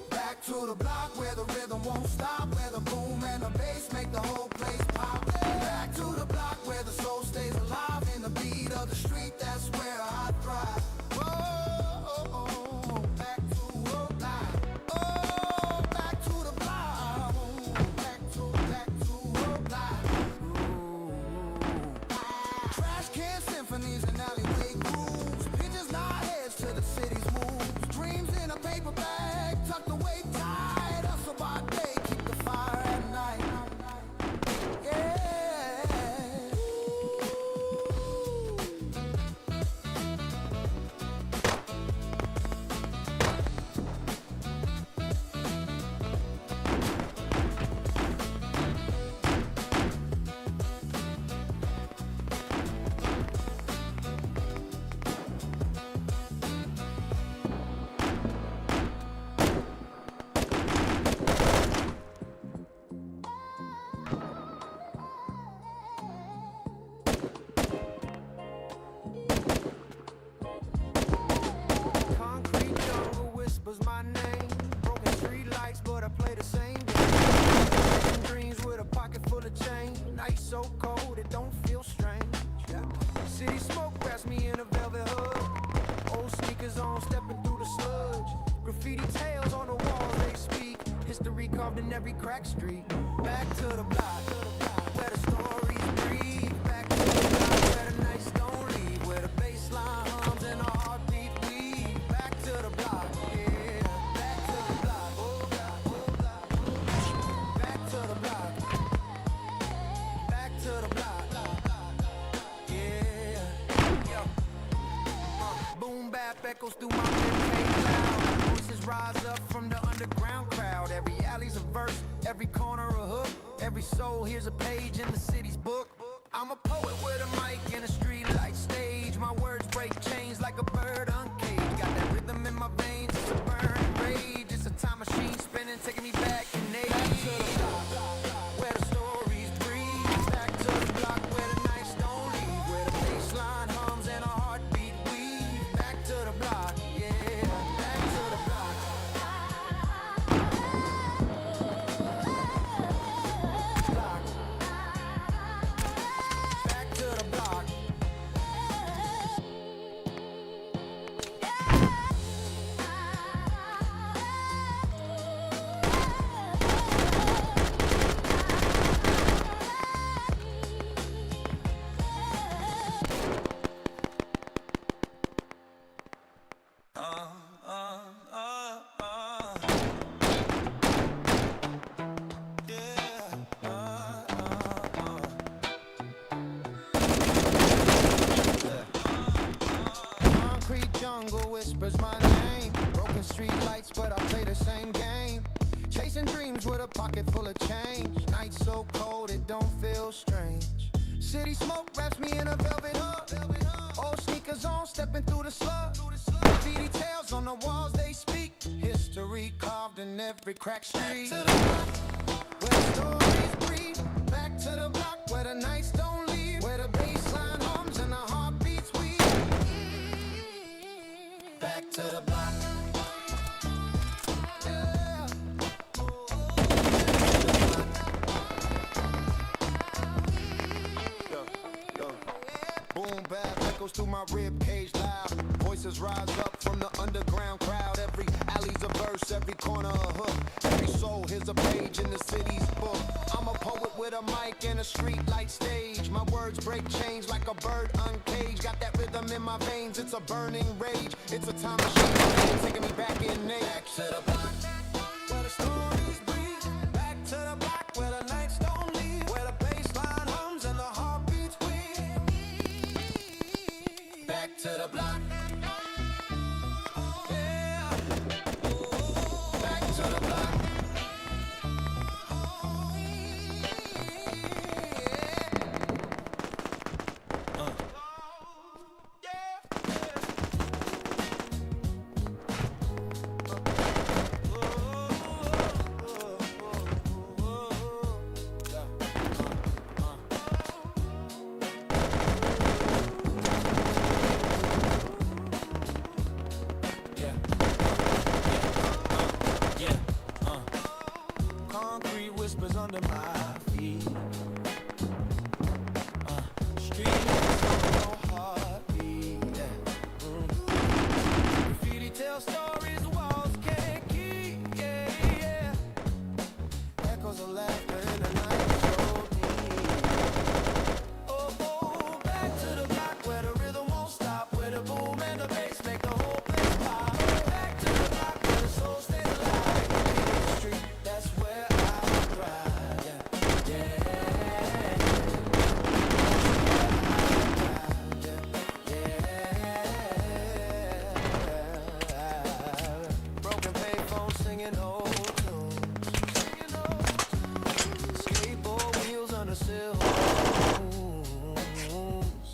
Back to the block where the rhythm won't stop, where the boom and the bass make the whole place pop. Back to the block where the soul stays alive in the beat of the street. That's where I thrive. Whoa, back to the block. Oh, back to the block. Back to the block. Trash can symphonies and alleyway grooves. Pitches nod heads to the city's moves. Dreams in a paper bag tucked away tight. Hustle by day, keep the fire at night. Yeah. Concrete jungle whispers my name. Broken street lights, but I play the same game. Dreams with a pocket full of change. Night so cold, it don't feel strange. City smoke wraps me in a velvet hood. Old sneakers on, stepping through the sludge. Graffiti tales on the walls, they speak. History carved in every crack street. Back to the block, where the stories breathe. Back to the block, where the nights don't leave. Where the baseline hums and the heartbeat weave. Back to the block, yeah. Back to the block, oh block, oh block. Back to the block. Back to the block, yeah. Yo. Boom bap echoes through my ribcage loud. Voices rise up from the underground crowd. Every alley's a verse, every corner a hook. Every soul here's a page in the city's book. I'm a poet with a mic in a street light stage. My words break chains like a bird uncaged. Got that rhythm in my veins, it's a burning rage. It's a time machine spinning, taking me back in age. Back to the block, where the stories breathe. Back to the block, where the nights don't leave. Where the baseline hums and a heartbeat weave. Back to the block, yeah. Back to the block. Back to the block. Concrete jungle whispers my name. Broken street lights, but I play the same game. Chasing dreams with a pocket full of change. Nights so cold, it don't feel strange. City smoke wraps me in a velvet hood. Old sneakers on, stepping through the slug. Graffiti tales on the walls, they speak. History carved in every crack street. Back to the block, where the stories breathe. Back to the block, where the nights don't leave. Where the baseline hums and the heartbeats weave. Back to the block. Yeah. Boom bap. echoes through my rib cage loud. Voices rise up from the underground crowd. Every alley's a verse, every corner a hook. Every soul here's a page in the city's book. I'm a poet with a mic and a street light stage. My words break chains like a bird uncaged. Got that rhythm in my veins, it's a burning rage. It's a time machine taking me back in age. Back to the block, where the stories breathe. Back to the block, where the nights don't leave. Where the bass line hums and the heartbeats bleed. Back to the block. Yeah. Back to the block. Concrete whispers under my feet. Street no heartbeat. Graffiti tells stories the walls can't keep. Yeah, yeah. Echoes of laughter in the night so deep. Oh, back to the block where the rhythm won't stop, where the boom and the bass make the whole place pop. Back to the block where the soul stays alive. The street, that's where I thrive. Yeah, yeah. Broken payphone singing old tunes. Skateboard wheels on the silver moons.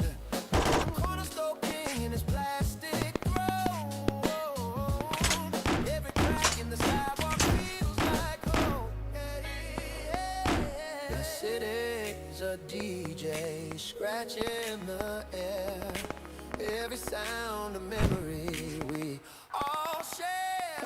Corner store king in his plastic throne. Every crack in the sidewalk feels like home. The city's a DJ scratching the air. Every sound a memory we all share.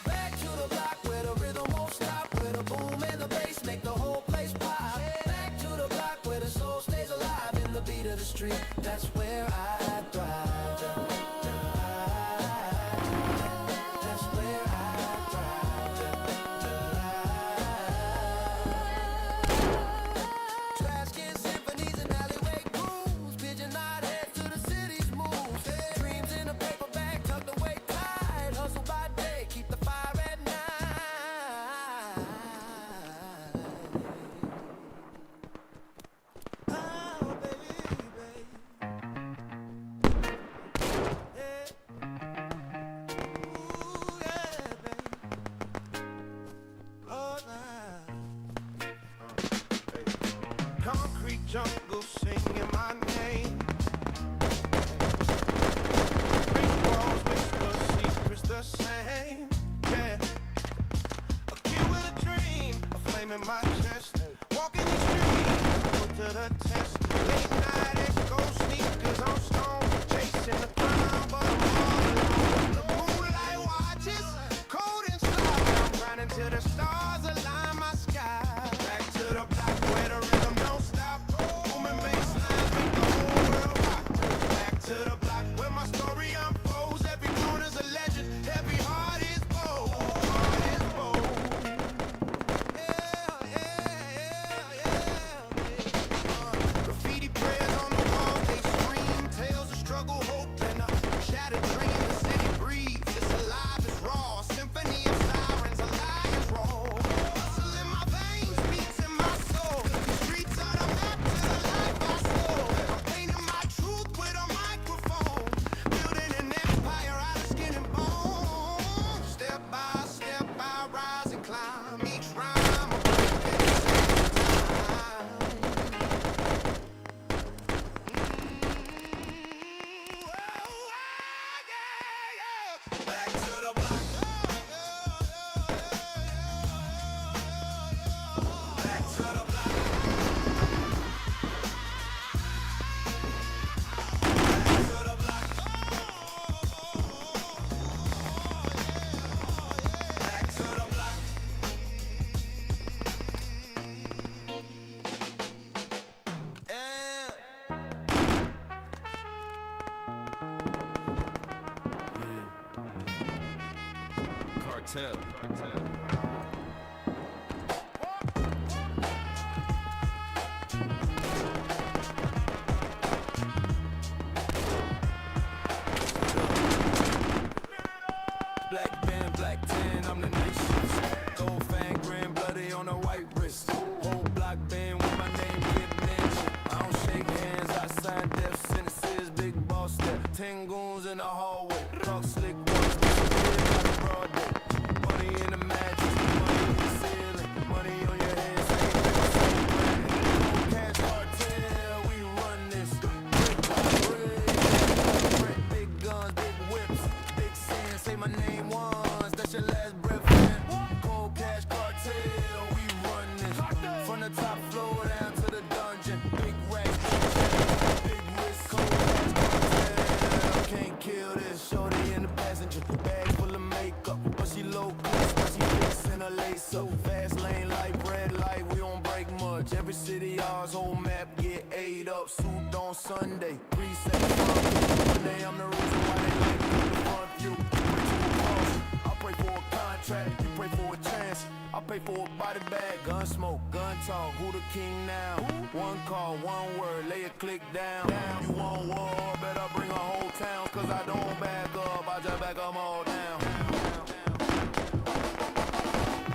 Back to the block where the rhythm won't stop, where the boom and the bass make the whole place pop. Back to the block where the soul stays alive in the beat of the street. That's where I thrive. That's where I thrive. Trash can symphonies and alleyway grooves. Pigeon-eyed heads to the city's moves. Dreams in a paper bag tucked away tight. Hustle by day, keep the fire at night. Oh, baby. Cartel. Black band, black tan, I'm the night shift. Gold fang, grand bloody on a white wrist. Whole block band with my name get mentioned. I don't shake hands, I sign death sentences. Big boss step, 10 goons in the hallway. Talk slick ones, disappear like a broad day. Money in the mattress, money in the ceiling. Money on your hands, same brand. Cash cartel, we run this. Brick by brick, big guns, big whips. Big sand, say my name once, that's your last breath. Cold cash cartel, we run this. From the top floor down to the dungeon. Big racks, big risk, cold cash cartel. Can't kill this, shorty in the passenger. Bag full of makeup, but she low class, but she fixin' her lace up. Fast lane like red light, we don't break much. Every city ours, whole map get ate up. Suit on Sunday, preset Monday, I'm the reason why they like me in the front view. I pray for a contract, you pray for a chance. I pay for a body bag, gun smoke, gun talk. Who the king now? One call, one word, lay a click down. You want war, better bring a whole town. Cause I don't back up, I just back them all down.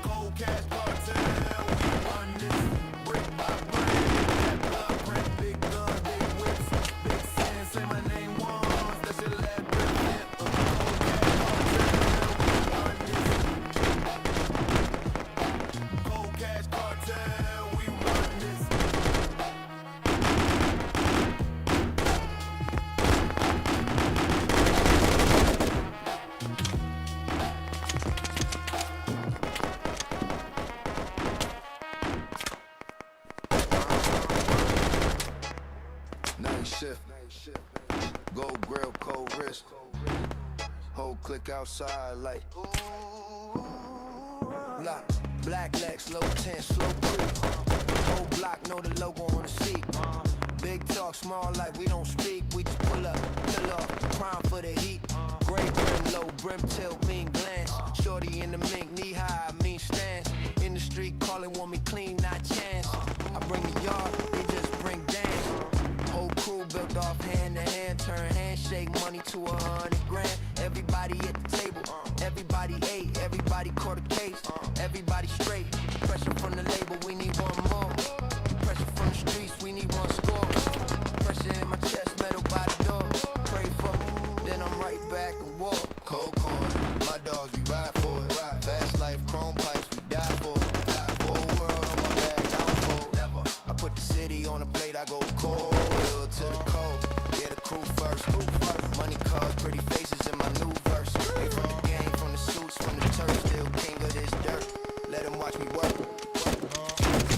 Cold cash cartel, we run this. Brick by brick, black blood print, big guns, big whips, big sand. Say my name once, that's your last breath. Cold cash cartel, we run this. Night shift, gold grill, cold wrist. Whole click outside like Lock, black Lex, low 10, slow creep. Whole block know the logo on the seat. Big talk, small like we don't speak. We just pull up, fill up, prime for the heat. Gray brim, low brim tilt, mean glance. Shorty in the mink, knee high, mean stance. In the street, call it, want me clean, not chance. I bring the yard, they just bring dance. Whole crew built off hand to hand, turn handshake money to 100 grand. Everybody at the table, everybody ate, everybody caught a case, everybody straight. Pressure from the label, we need one more. Pressure from the streets, we need one score. Pressure in my chest, metal by the door. Pray for me, then I'm right back and walk. cold corn. My dogs, we ride for it. Fast life, chrome pipes, we die for it. Whole world on my back, down for it. I put the city on the plate, I go cold to the cold. Yeah, the crew first. Money, cars, pretty faces in my new verse. Hey, from the game, from the suits, from the turf, still king of this dirt. Let them watch me work.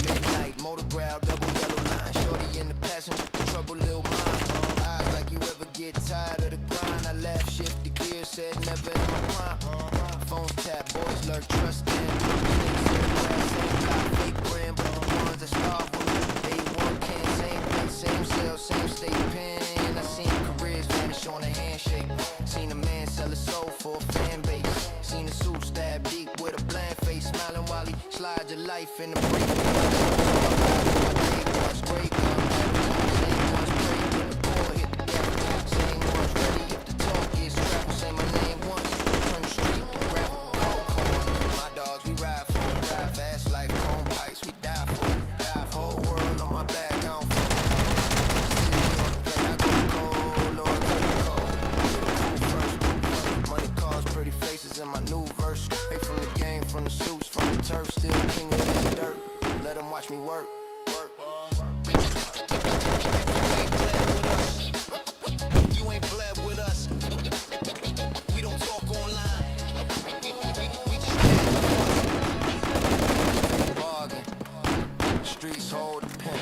Midnight, motor grab, double yellow line. Shorty in the passenger, trouble little mind. Eyes like you ever get tired of the grind. I laugh, shift the gear, said never in my prime. Phones tap, boys lurk, trust in. Snakes in the grass, same block, fake brand, but the ones that starve with me. They work in, same place, same cell, same state pen. I seen careers vanish on a handshake. Seen a man sell his soul for a fan base. Seen a suit stab deep with a bland face, smiling while he slides your life in the brief. Great gun, same ones great when the ball hit the gap. Same ones ready if the talk gets scrapped. Say my name once, turn the street to gravel. Cold corn, my dogs we ride for it. Ride fast like chrome pipes, we die for it. Die for whole world on my back, I don't fuck it. City on the plate, I go cold, Lord to the cold. First, money, cars, pretty faces in my new verse. Hey, from the game, from the suits, from the turf, still king of this dirt. Let them watch me work. You ain't bled with us. We don't talk online. We just bargain. Streets hold the pen.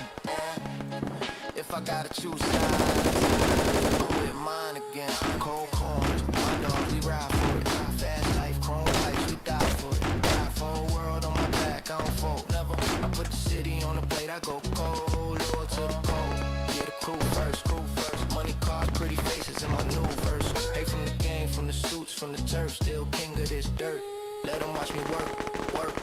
If I gotta choose sides, I'm with mine again. Cold corn, my dogs, we ride for it. Fast life, chrome pipes, we die for it. Die for a world on my back, I don't fold. Never. I put the city on the plate, I go cold, Lord to the cold. Yeah, the crew first. Money, cars, pretty faces in my new verse. Hey, from the game, from the suits, from the turf, still king of this dirt. Let them watch me work, work.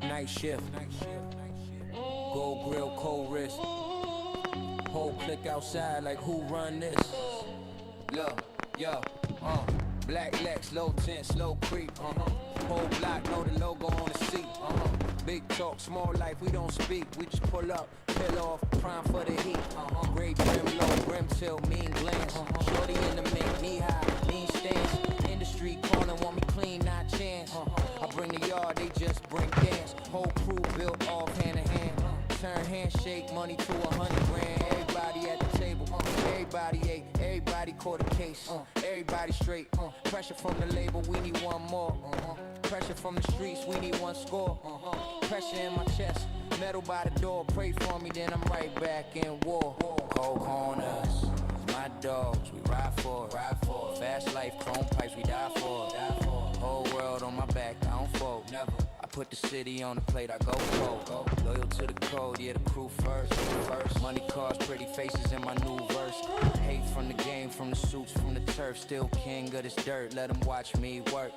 Night shift. Gold grill, cold wrist. Whole click outside like who run this? Look, yo, black Lex, low tint, slow creep. Whole block, know the logo on the seat. Big talk, small life, we don't speak. We just pull up, peel off, prime for the heat. Great brim, low brim tilt, mean glance. Shorty in the mink, knee high, mean stance. Industry corner, want me clean, not chance. I bring the yard, they just bring dance. Whole crew built off hand to hand. Turn handshake, money to 100 grand. Everybody at the table, everybody ate, everybody caught a case. Everybody straight, pressure from the label, we need one more. Pressure from the streets, we need one score. Pressure in my chest, metal by the door. Pray for me, then I'm right back in war. Cold corners, my dogs, we ride for it. Fast life, chrome pipes, we die for it. Whole world on my back, I don't fold, never. I put the city on the plate, I go cold. Loyal to the code, yeah, the crew first. Money, cars, pretty faces in my new verse. Hate from the game, from the suits, from the turf. Still king of this dirt, let them watch me work.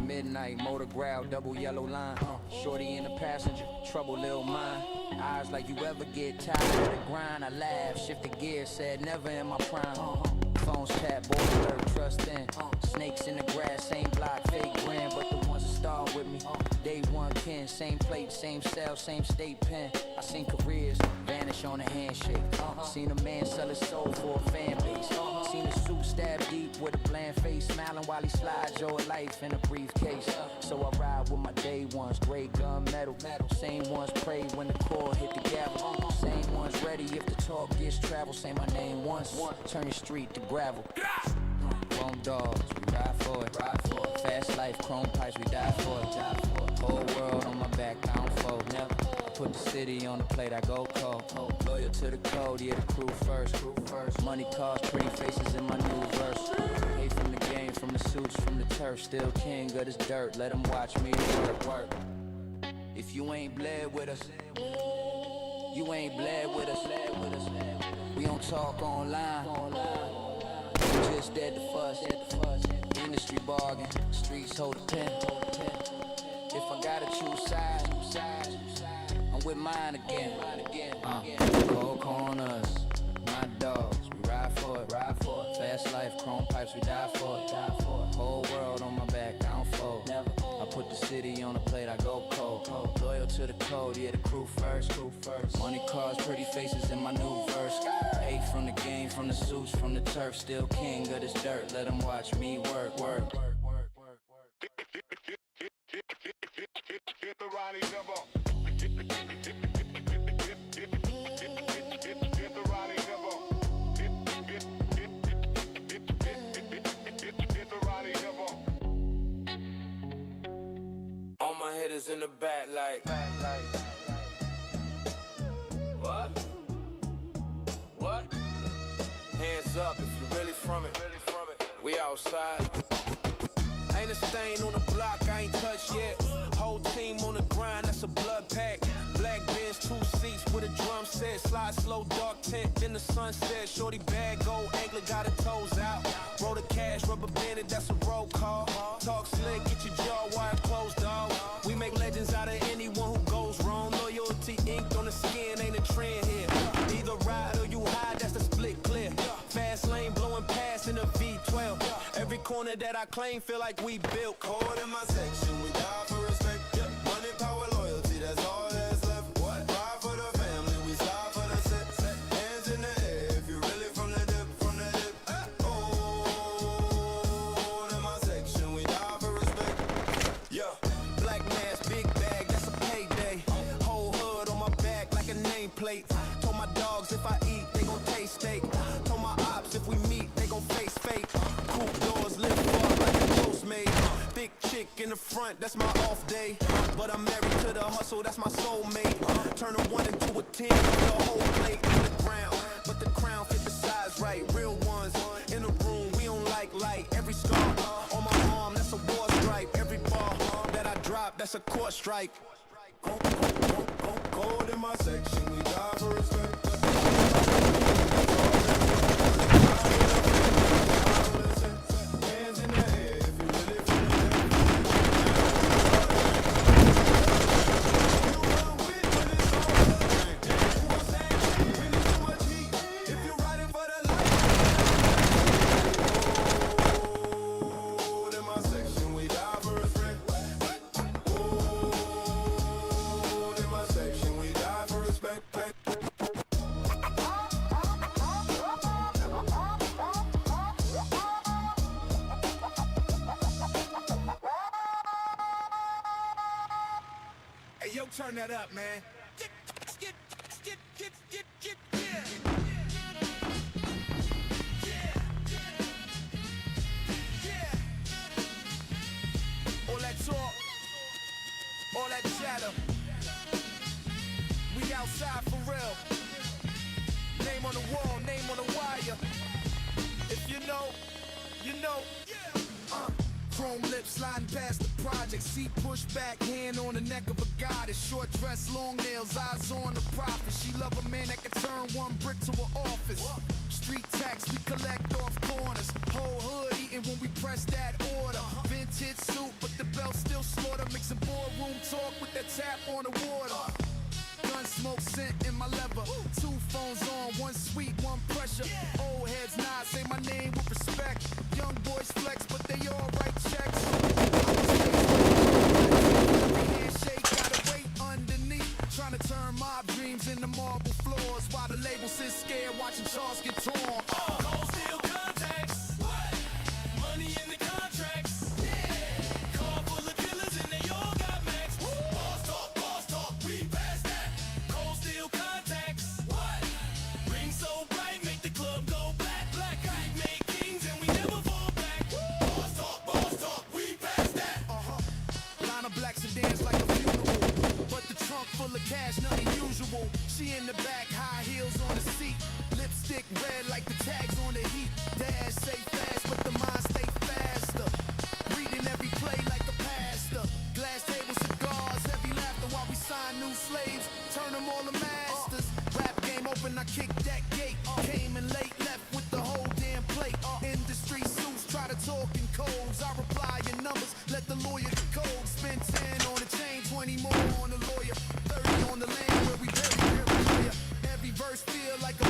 Midnight, motor growl, double yellow line. Shorty in the passenger, trouble lil' mine. Eyes like you ever get tired of the grind. I laugh, shifted gears, said never in my prime. Phones tap, boys alert, trust in. Snakes in the grass, same block, fake brand, but the ones that start with me. Day one kin, same plate, same cell, same state pen. I seen careers vanish on a handshake. Seen a man sell his soul for a fan base. Seen a suit stab deep with a bland face, smiling while he slides your life in a briefcase. So I ride with my day ones, gray gun metal. Same ones pray when the core hit the gavel. Same ones ready if the talk gets travel. Say my name once, turn your street to gravel. Bone dogs, we ride for it. Fast life, chrome pipes, we die for it. Whole world on my back, I don't fold, never. I put the city on the plate, I go cold. Loyal to the code, yeah, the crew first. Money, cars, pretty faces in my new verse. Hate from the game, from the suits, from the turf. Still king of this dirt, let them watch me work. If you ain't bled with us, you ain't bled with us. We don't talk online. We just dead to fuss. Industry bargain, streets hold a pen. If I gotta choose sides, I'm with mine again. Cold corners, my dogs, we ride for it. Fast life, chrome pipes, we die for it. Whole world on my back, I don't fold. Never. I put the city on the plate, I go cold. Loyal to the code, yeah, the crew first. Money, cars, pretty faces in my new verse. Hate from the game, from the suits, from the turf. Still king of this dirt, let them watch me work. Hit the Ronnie Dimmer. Hit the Ronnie Dimmer. Hit the Ronnie Dimmer. All my hitters in the back like What? Hands up if you really from it. We outside. Ain't a stain on the block, I ain't touched yet. Whole team on the grind, that's a blood pack. Black Benz, 2 seats with a drum set. Slide slow, dark tent, then the sunset. Shorty bag, gold anklet, got her toes out. Roll the cash, rubber banded, that's a roll call. Talk slick, get your jaw wide closed, dog. We make legends out of anyone who goes wrong. Loyalty inked on the skin, ain't a trend here. Either ride or you hide, that's the split clear. Fast lane blowing past in a V12. Every corner that I claim feel like we built. Code in my section, we die for respect. Money, power, loyalty, that's all that's left. What? Ride for the family, we slide for the set. Hands in the air if you really from the dip. Oh, in my section, we die for respect. Yeah. Black mask, big bag, that's a payday. Whole hood on my back like a nameplate. Told my dogs if I eat, they gon' taste steak. Told my ops if we meet, they gon' face fate. Coupe doors lift far like a Postmate. Big chick in the front, that's my off day. But I'm married to the hustle, that's my soulmate. Turn a 1 into a 10, the whole plate on the ground. But the crown fit the size right. Real ones in the room, we don't like light. Every scar on my arm, that's a war stripe. Every ball that I drop, that's a court strike. Gold in my section, we die for respect. Hands in the air if you really feel it. You run with when it's over. What's that? Really too much heat if you're riding for the light. Gold in my section, we die for respect. Gold in my section, we die for respect. Hey, yo, turn that up, man. All that talk, all that chatter. We outside for real. Name on the wall, name on the wire. If you know, you know. Chrome lips sliding past the project. Seat pushed back, hand on the neck of a goddess. Short dress, long nails, eyes on the prophet. She love a man that can turn one brick to an office. Street tax, we collect off corners. Whole hood eating when we press that order. Vintage suit, but the belt still slaughter. Mixing boardroom talk with that tap on the water. Gun smoke scent in my leather. Two phones on, one sweet, one pressure. Old heads nod, say my name with respect. Young boys flex, but they all write checks. Handshake, gotta wait underneath. Trying to turn mob dreams into marble floors. While the label sits scared, watching Charles get torn. Cold steel contacts. Money in the contracts. Car full of killers and they all got max. Boss talk, we pass that. Cold steel contacts. Ring so bright, make the club go black. We make kings and we never fall back. Boss talk, we pass that. Line of black sedans like a funeral. But the trunk full of cash, nothing usual. She in the back, high heels on the seat. Lipstick red like the tags on the heat. Dash say fast, but the mind stay faster. Reading every play like a pastor. Glass table cigars, heavy laughter while we sign new slaves. Turn them all to masters. Rap game open, I kick that gate. Came in late, left with the whole damn plate. Industry suits, try to talk in codes. I reply in numbers, let the lawyer decode. Spend 10 on the chain, 20 more on the lawyer. 30 on the land where we bury clear. Every verse feel like a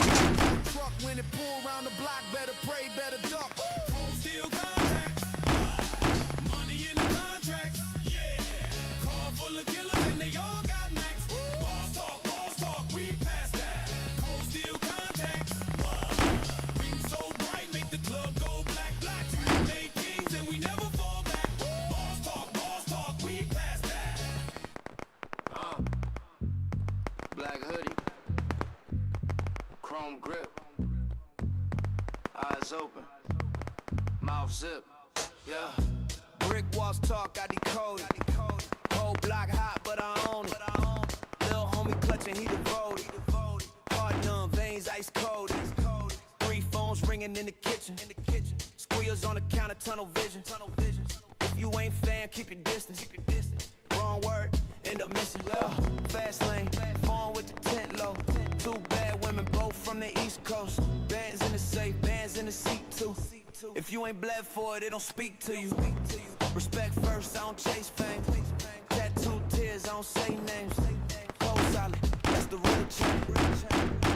truck. When it pull around the block, better pray, better duck. Cold steel contacts. Money in the contracts. Car full of killers and they all got max. Boss talk, we pass that. Cold steel contacts. Ring so bright, make the club go black. We make kings and we never fall back. Boss talk, we pass that. Black hoodie, chrome grip, eyes open, mouth zip, yeah. Brick walls talk, I decode it. Whole block hot, but I own it. Lil' homie clutching, he devoted. Heart numb, veins ice cold. 3 phones ringing in the kitchen. Squeals on the counter, tunnel vision. If you ain't fan, keep your distance. Wrong word, end up missing. Fast lane, phone with the tent low. 2 bad women, both from the East Coast. Bands in the safe, bands in the seat too. If you ain't bled for it, it don't speak to you. Respect first, I don't chase fame. Tattoo tears, I don't say names. Cold solid, that's the real change.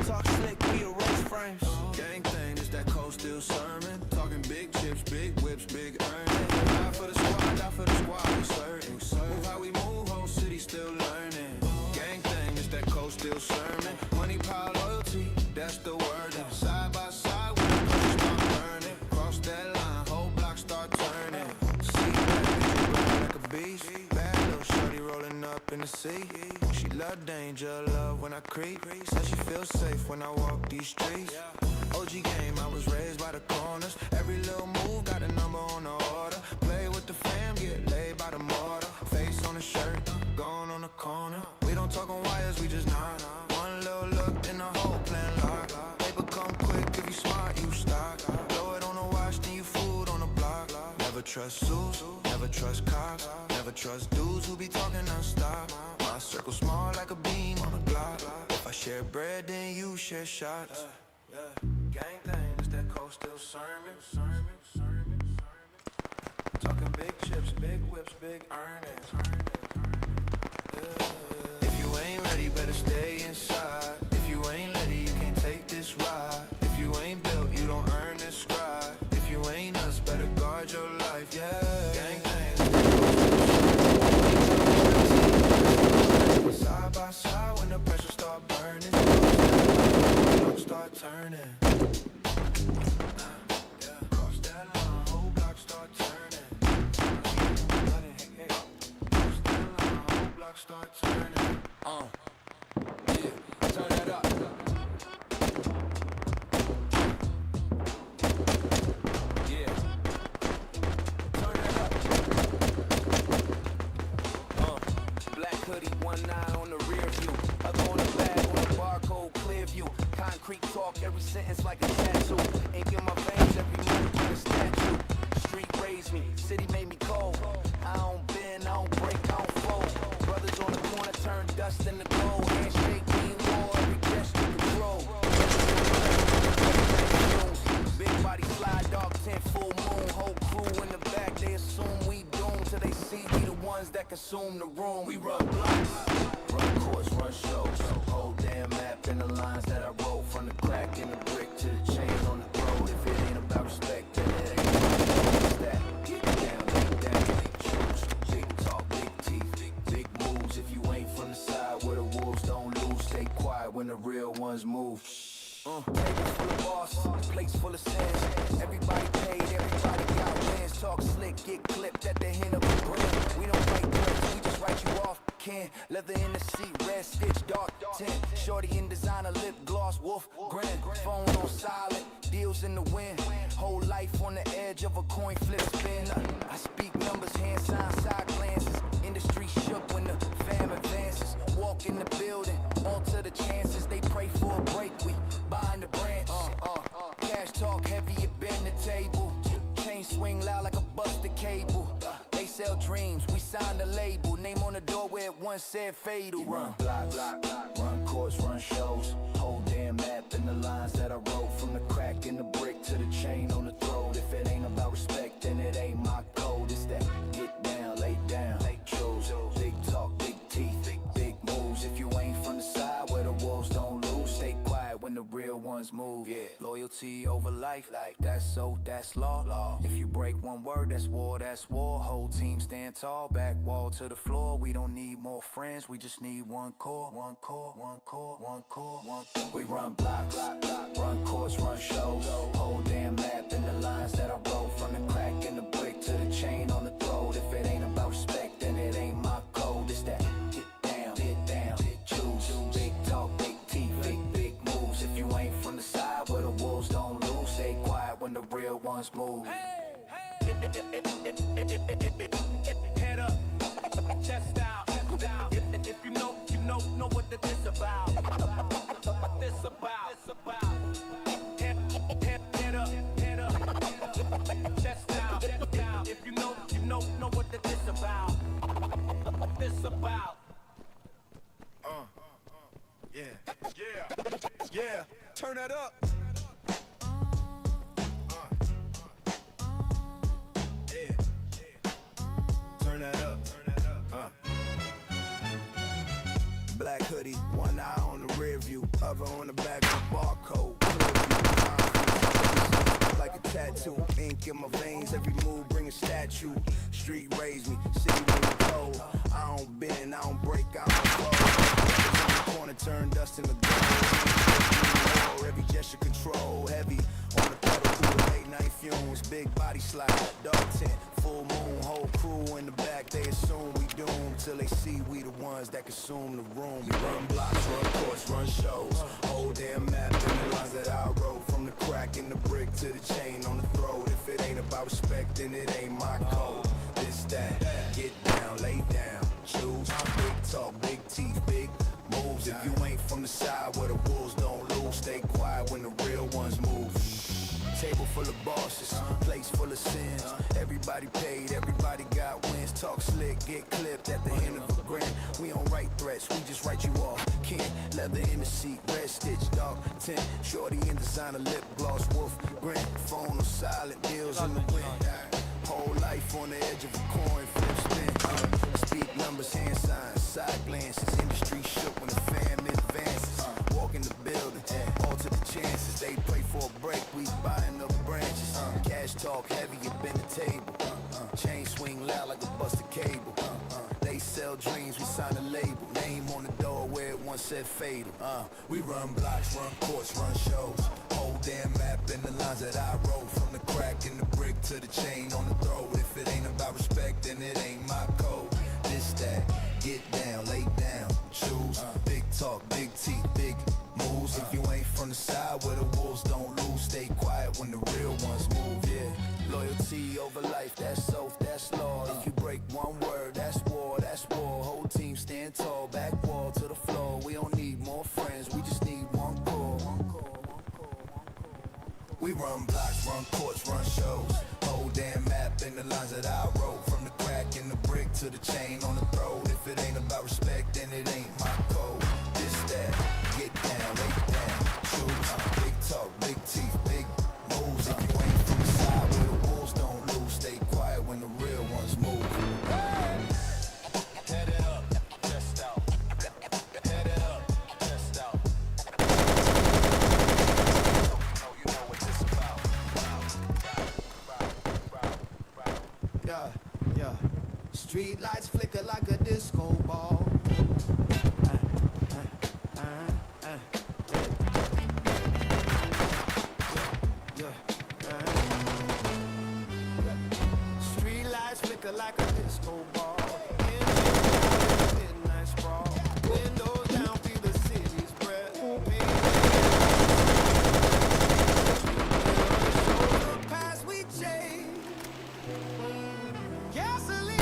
Talk slick, we erase frames. Gang thing, it's that cold steel sermon. Talking big chips, big whips, big earnings. Die for the squad, we certain. Move how we move, whole city still learning. Gang thing, it's that cold steel sermon. Money, power, loyalty, that's the word. Side by side, when the push start burning. Cross that line, whole block start turning. See that bitch burn like a beast. Bad little shorty rolling up in the sea. She love danger, love when I creep. Said she feels safe when I walk these streets. OG game, I was raised by the corners. Every little move got a number on the order. Play with the fam, get laid by the corner. We don't talk on wires, we just nod. One little look, then the whole plan lock. Paper come quick, if you smart, you stock. Blow it on the watch, then you food on the block. Never trust Zeus, never trust cops. Never trust dudes who be talking non-stop. My circle small like a beam on a block. If I share bread, then you share shots. Gang thing, it's that coastal sermon. Talking big chips, big whips, big earnings. If you ain't ready, better stay inside. If you ain't ready, you can't take this ride. If you ain't built, you don't earn this stride. If you ain't us, better guard your life, yeah. Gang things. Side by side when the pressure start burning. Clock start turning. Cross that line, whole block start turning. Cross that line, whole block start turning. Yeah, turn that up. Yeah, turn that up. Black hoodie, one eye on the rear view, other on the bag on the barcode, clear view. Concrete talk, every sentence like a tattoo. Ink in my veins, every move like a statue. Street raised me, city made me cold. I don't bend, I don't break, I don't fold. Brothers on the corner turn dust into gold. Handshake, mean war, every gesture control. Big body slide, dog tent, full moon. Whole crew in the back, they assume we doomed till they see we the ones that consume the room. We run blocks, run courts, run shows. Whole damn map in the lines that I wrote. From the crack in the brick to the chain on the road. If it ain't about respect, then it ain't about that. Get down, big choose. Big talk, big teeth, big moves. If you ain't from the side where the wolves don't lose, stay quiet when the real ones move. Tables full of boss, plates full of sins. Everybody paid, everybody got wins. Talk slick, get clipped at the hint of a grin. We don't write words, we just write you off. Can leather in the seat, red stitch, dark tint. Shorty in designer, lip gloss, wolf grin. Phone on silent, deals in the wind. Whole life on the edge of a coin flip spin. I speak numbers, hand signs, side glances. Industry shook when the fam advances. Walk in the building, alter the chances. They pray for a break, we bind the branch. Cash talk heavy, it bend the table. Chain swing loud like a busted cable. They sell dreams, we sign the label. Name on the door where it once said fatal. Run block, run courts, run shows. Whole damn map in the lines that I wrote. From the crack in the brick to the chain on the throat. If it ain't about respect, then it ain't my code. It's that get down, lay down, chose. Big talk, big teeth, big moves. If you ain't from the side where the wolves don't lose, stay quiet when the real ones move. Yeah, loyalty over life, like that's so, that's law. If you break one word, that's war, that's war. Whole team stand tall, back wall to the floor. We don't need more friends, we just need one core, one core, one core, one core, one core. We run blocks, run courts, run shows. Whole damn map in the lines that I wrote. From the crack in the brick to the chain on the throat. If it ain't about respect, then it ain't my code. It's that get down, choose. Big talk, big teeth, big moves. If you ain't from the side where the wolves don't lose, stay quiet when the real ones move. Head up, chest down. If you know what this about. This about. Head up, chest down. If you know what this about. This about. Yeah, turn that up. Turn that up. Black hoodie, one eye on the rear view, other on the back of the barcode. Like a tattoo, ink in my veins, every move bring a statue. Street raised me, city made me cold. I don't bend, I don't break, I don't fold. Corner turn dust in the gold. Every gesture control, heavy on the pedal through the late night fumes. Big body slide, dark tent, full moon. Whole crew in the back, they assume we doomed till they see we the ones that consume the room. We run blocks, run courts, run shows. Whole damn map in the lines that I wrote. From the crack in the brick to the chain on the throat. If it ain't about respect, then it ain't my code. This, that, get down, lay down, choose. Big talk, big moves. If you ain't from the side where the wolves don't lose, stay quiet when the real ones move. Table full of bosses, place full of sins. Everybody paid, everybody got wins. Talk slick, get clipped at the end of a grin. We don't write threats, we just write you off. Ken, leather in the seat, red stitch, dog, 10. Shorty in designer, lip gloss, wolf, grin. Phone on silent, deals in the wind. Whole life on the edge of a coin, flip spin. Speak numbers, hand signs, side glances. Industry shook when the fam advances. Walk in the building, alter the chances. They pray for a break, we buying up branches. Cash talk heavy, you bend the table. Chain swing loud like a busted cable. They sell dreams, we sign a label. Name on the door where it once said fatal. We run blocks, run courts, run shows. Whole damn map in the lines that I wrote. From the crack in the brick to the chain on the throat. If it ain't about respect, then it ain't my code. This, that, get down, lay down, choose. Big talk, big teeth, big moves. If you ain't from the side where the wolves don't lose, stay quiet when the real ones move, yeah. Loyalty over life, that's oath, that's law. If you break one word, that's war, that's war. Whole team stand tall, back wall to the floor. We don't need more friends, we just need one core. We run blocks, run courts, run shows. Whole damn map in the lines that I wrote. From the crack in the brick to the chain on the throat. If it ain't about respect, then it ain't my code. This, that, get down, lay down, choose. Big talk, big teeth, big moves. If you ain't from the side where the wolves don't lose, stay quiet when the real ones move. Head it up, chest out. Head it up, chest out. Oh, you know what this about. Yeah. Street lights flicker like a disco ball. Street lights flicker like a disco ball. Midnight sprawl. Windows down, feel the city's breath. The past we chase. Gasoline.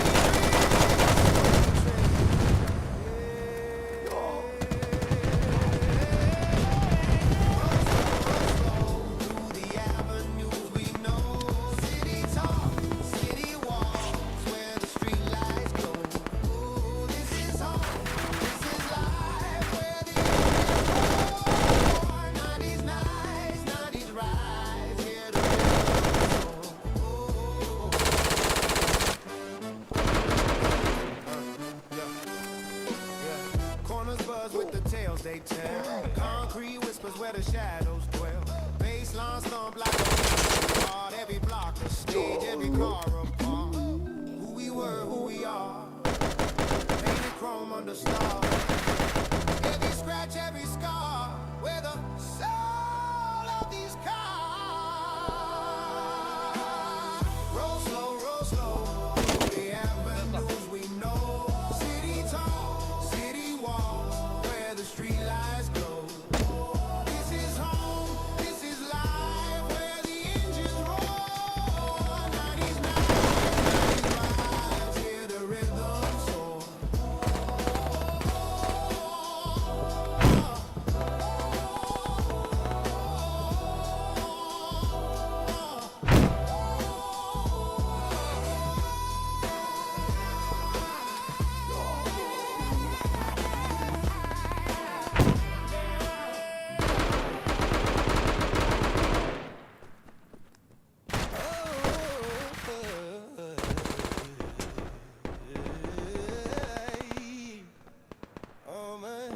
Through the avenues we know. City talk, city walks, where the street lights glow. Ooh, this is home, this is life, where the engines roar. 90s nights, 90s rise, hear the rhythm soar. Corners buzz with the tales they tell. Concrete whispers where the shadows dwell. Baseline stomp like a hard. Every block a stage, every car apart. Who we were, who we are. Painted chrome under stars. Every scratch, every scar. Where the soul of these cars. Roll slow. The avenues we know. City talk, city walk, where the street lights glow. This is home, this is life, where the engines roar. 90s nights, 90s rise, hear the rhythm soar. Oh man.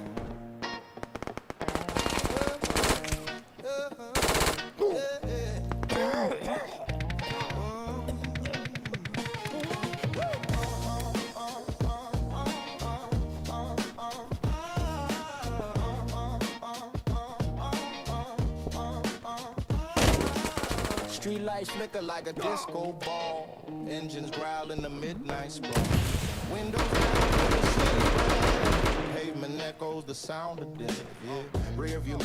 Street lights flicker like a disco ball. Engines growl in the midnight sprawl. Windows down to the city. Pavement echoes the sound of death. Yeah. Rear view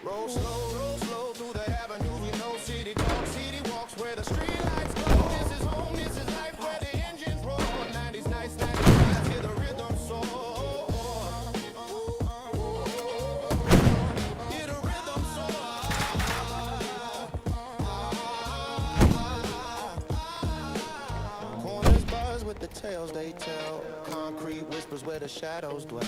roll slow through the avenue. We know city talk, city walks where the street lights glow. This is the tales they tell. Concrete whispers where the shadows dwell.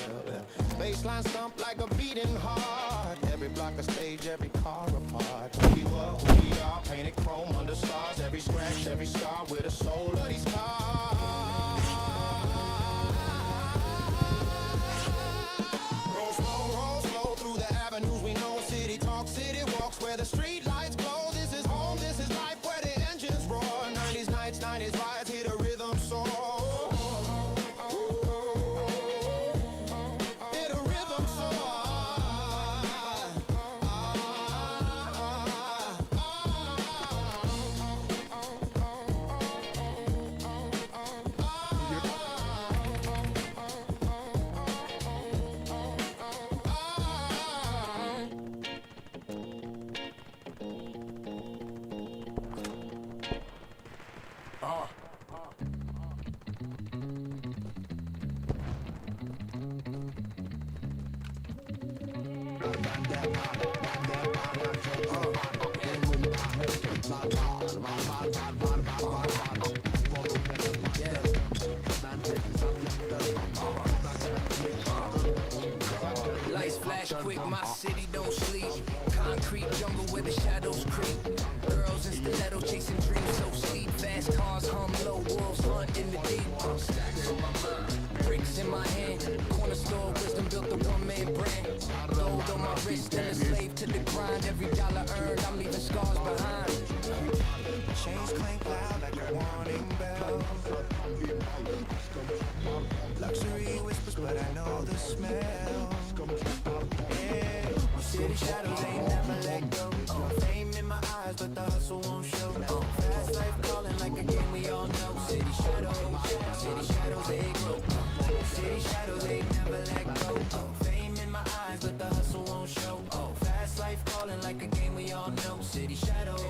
Baseline stomp like a beating heart. Every block a stage, every car apart. Who you are, who we are, painted chrome under stars. Every scratch, every scar with the soul of these cars. Roll slow through the avenues we know. City talk, city walks where the street lights glow. This is home, this is life where the engines roar. 90s nights, 90s rides, hear the rhythm soar. Hear the rhythm soar. Lights flash quick, my city don't sleep. Concrete jungle where the shadows creep. Girls in stiletto chasing dreams so steep. Fast cars hum low, wolves hunt in the deep. Stacks on my mind, bricks in my hand. Corner store wisdom built a one-man brand. Gold on my wrist and a slave to the grind. Every dollar earned, I'm leaving scars behind. Chains clank loud like a warning bell. Luxury whispers, but I know the smell. Yeah, city shadows ain't never let go. Fame in my eyes, but the hustle won't show. Fast life calling like a game we all know. City shadows, they grow. City shadows ain't never let go. Fame in my eyes, but the hustle won't show. Fast life calling like a game we all know. City shadows,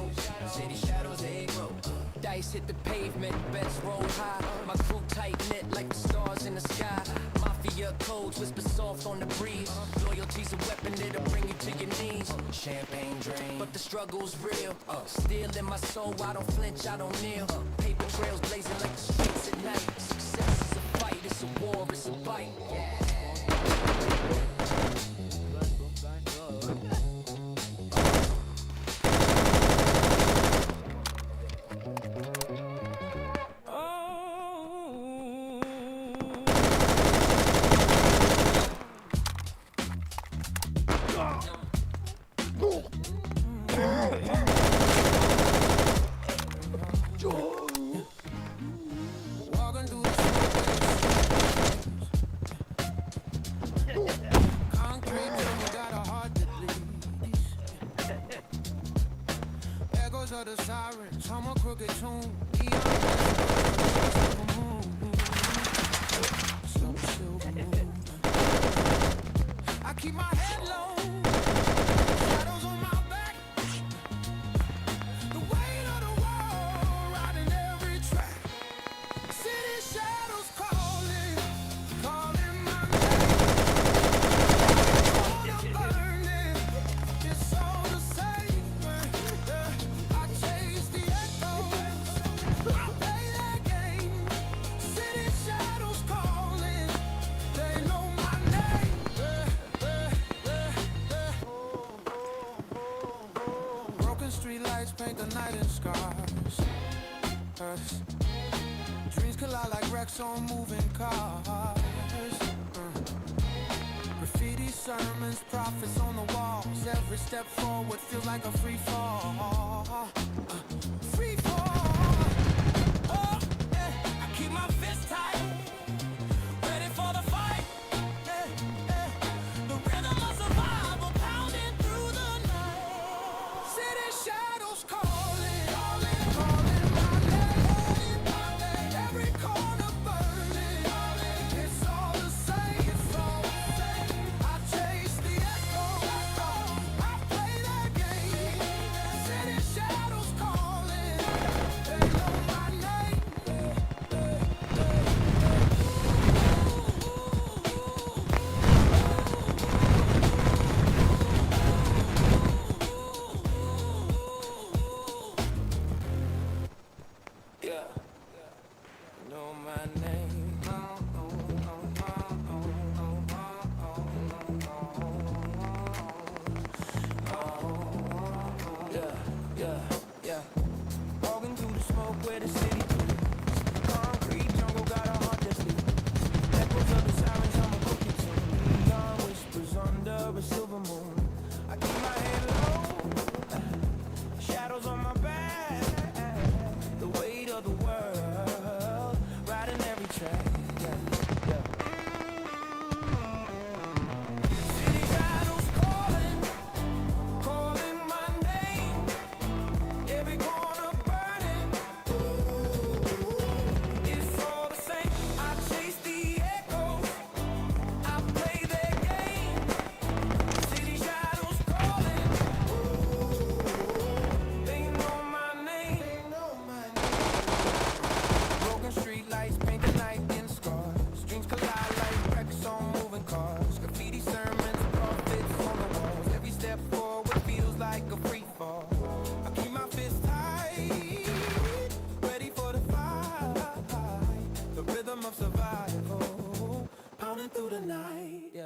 they grow. Dice hit the pavement, bets roll high. My crew tight knit like the stars in the sky. Mafia codes whisper soft on the breeze. Loyalty's a weapon that'll bring you to your knees. Champagne dream, But the struggle's real. Still in my soul, I don't flinch, I don't kneel. Paper trails blazing like the streets at night. Success is a fight, it's a war, it's a bite. Walking through the concrete jungle, got a heart that bleeds. Echoes of the sirens, hum a crooked tune. I keep my head low, shadows on my back. The weight of the world riding every track. City shadows calling my name. Burning, it's all the same. I chase the echoes, I play that game. City shadows calling, they know my name. Broken street lights paint the night in scars. Dreams collide like wrecks on moving cars. Graffiti sermons, prophets on the walls. Every step forward feels like a free fall.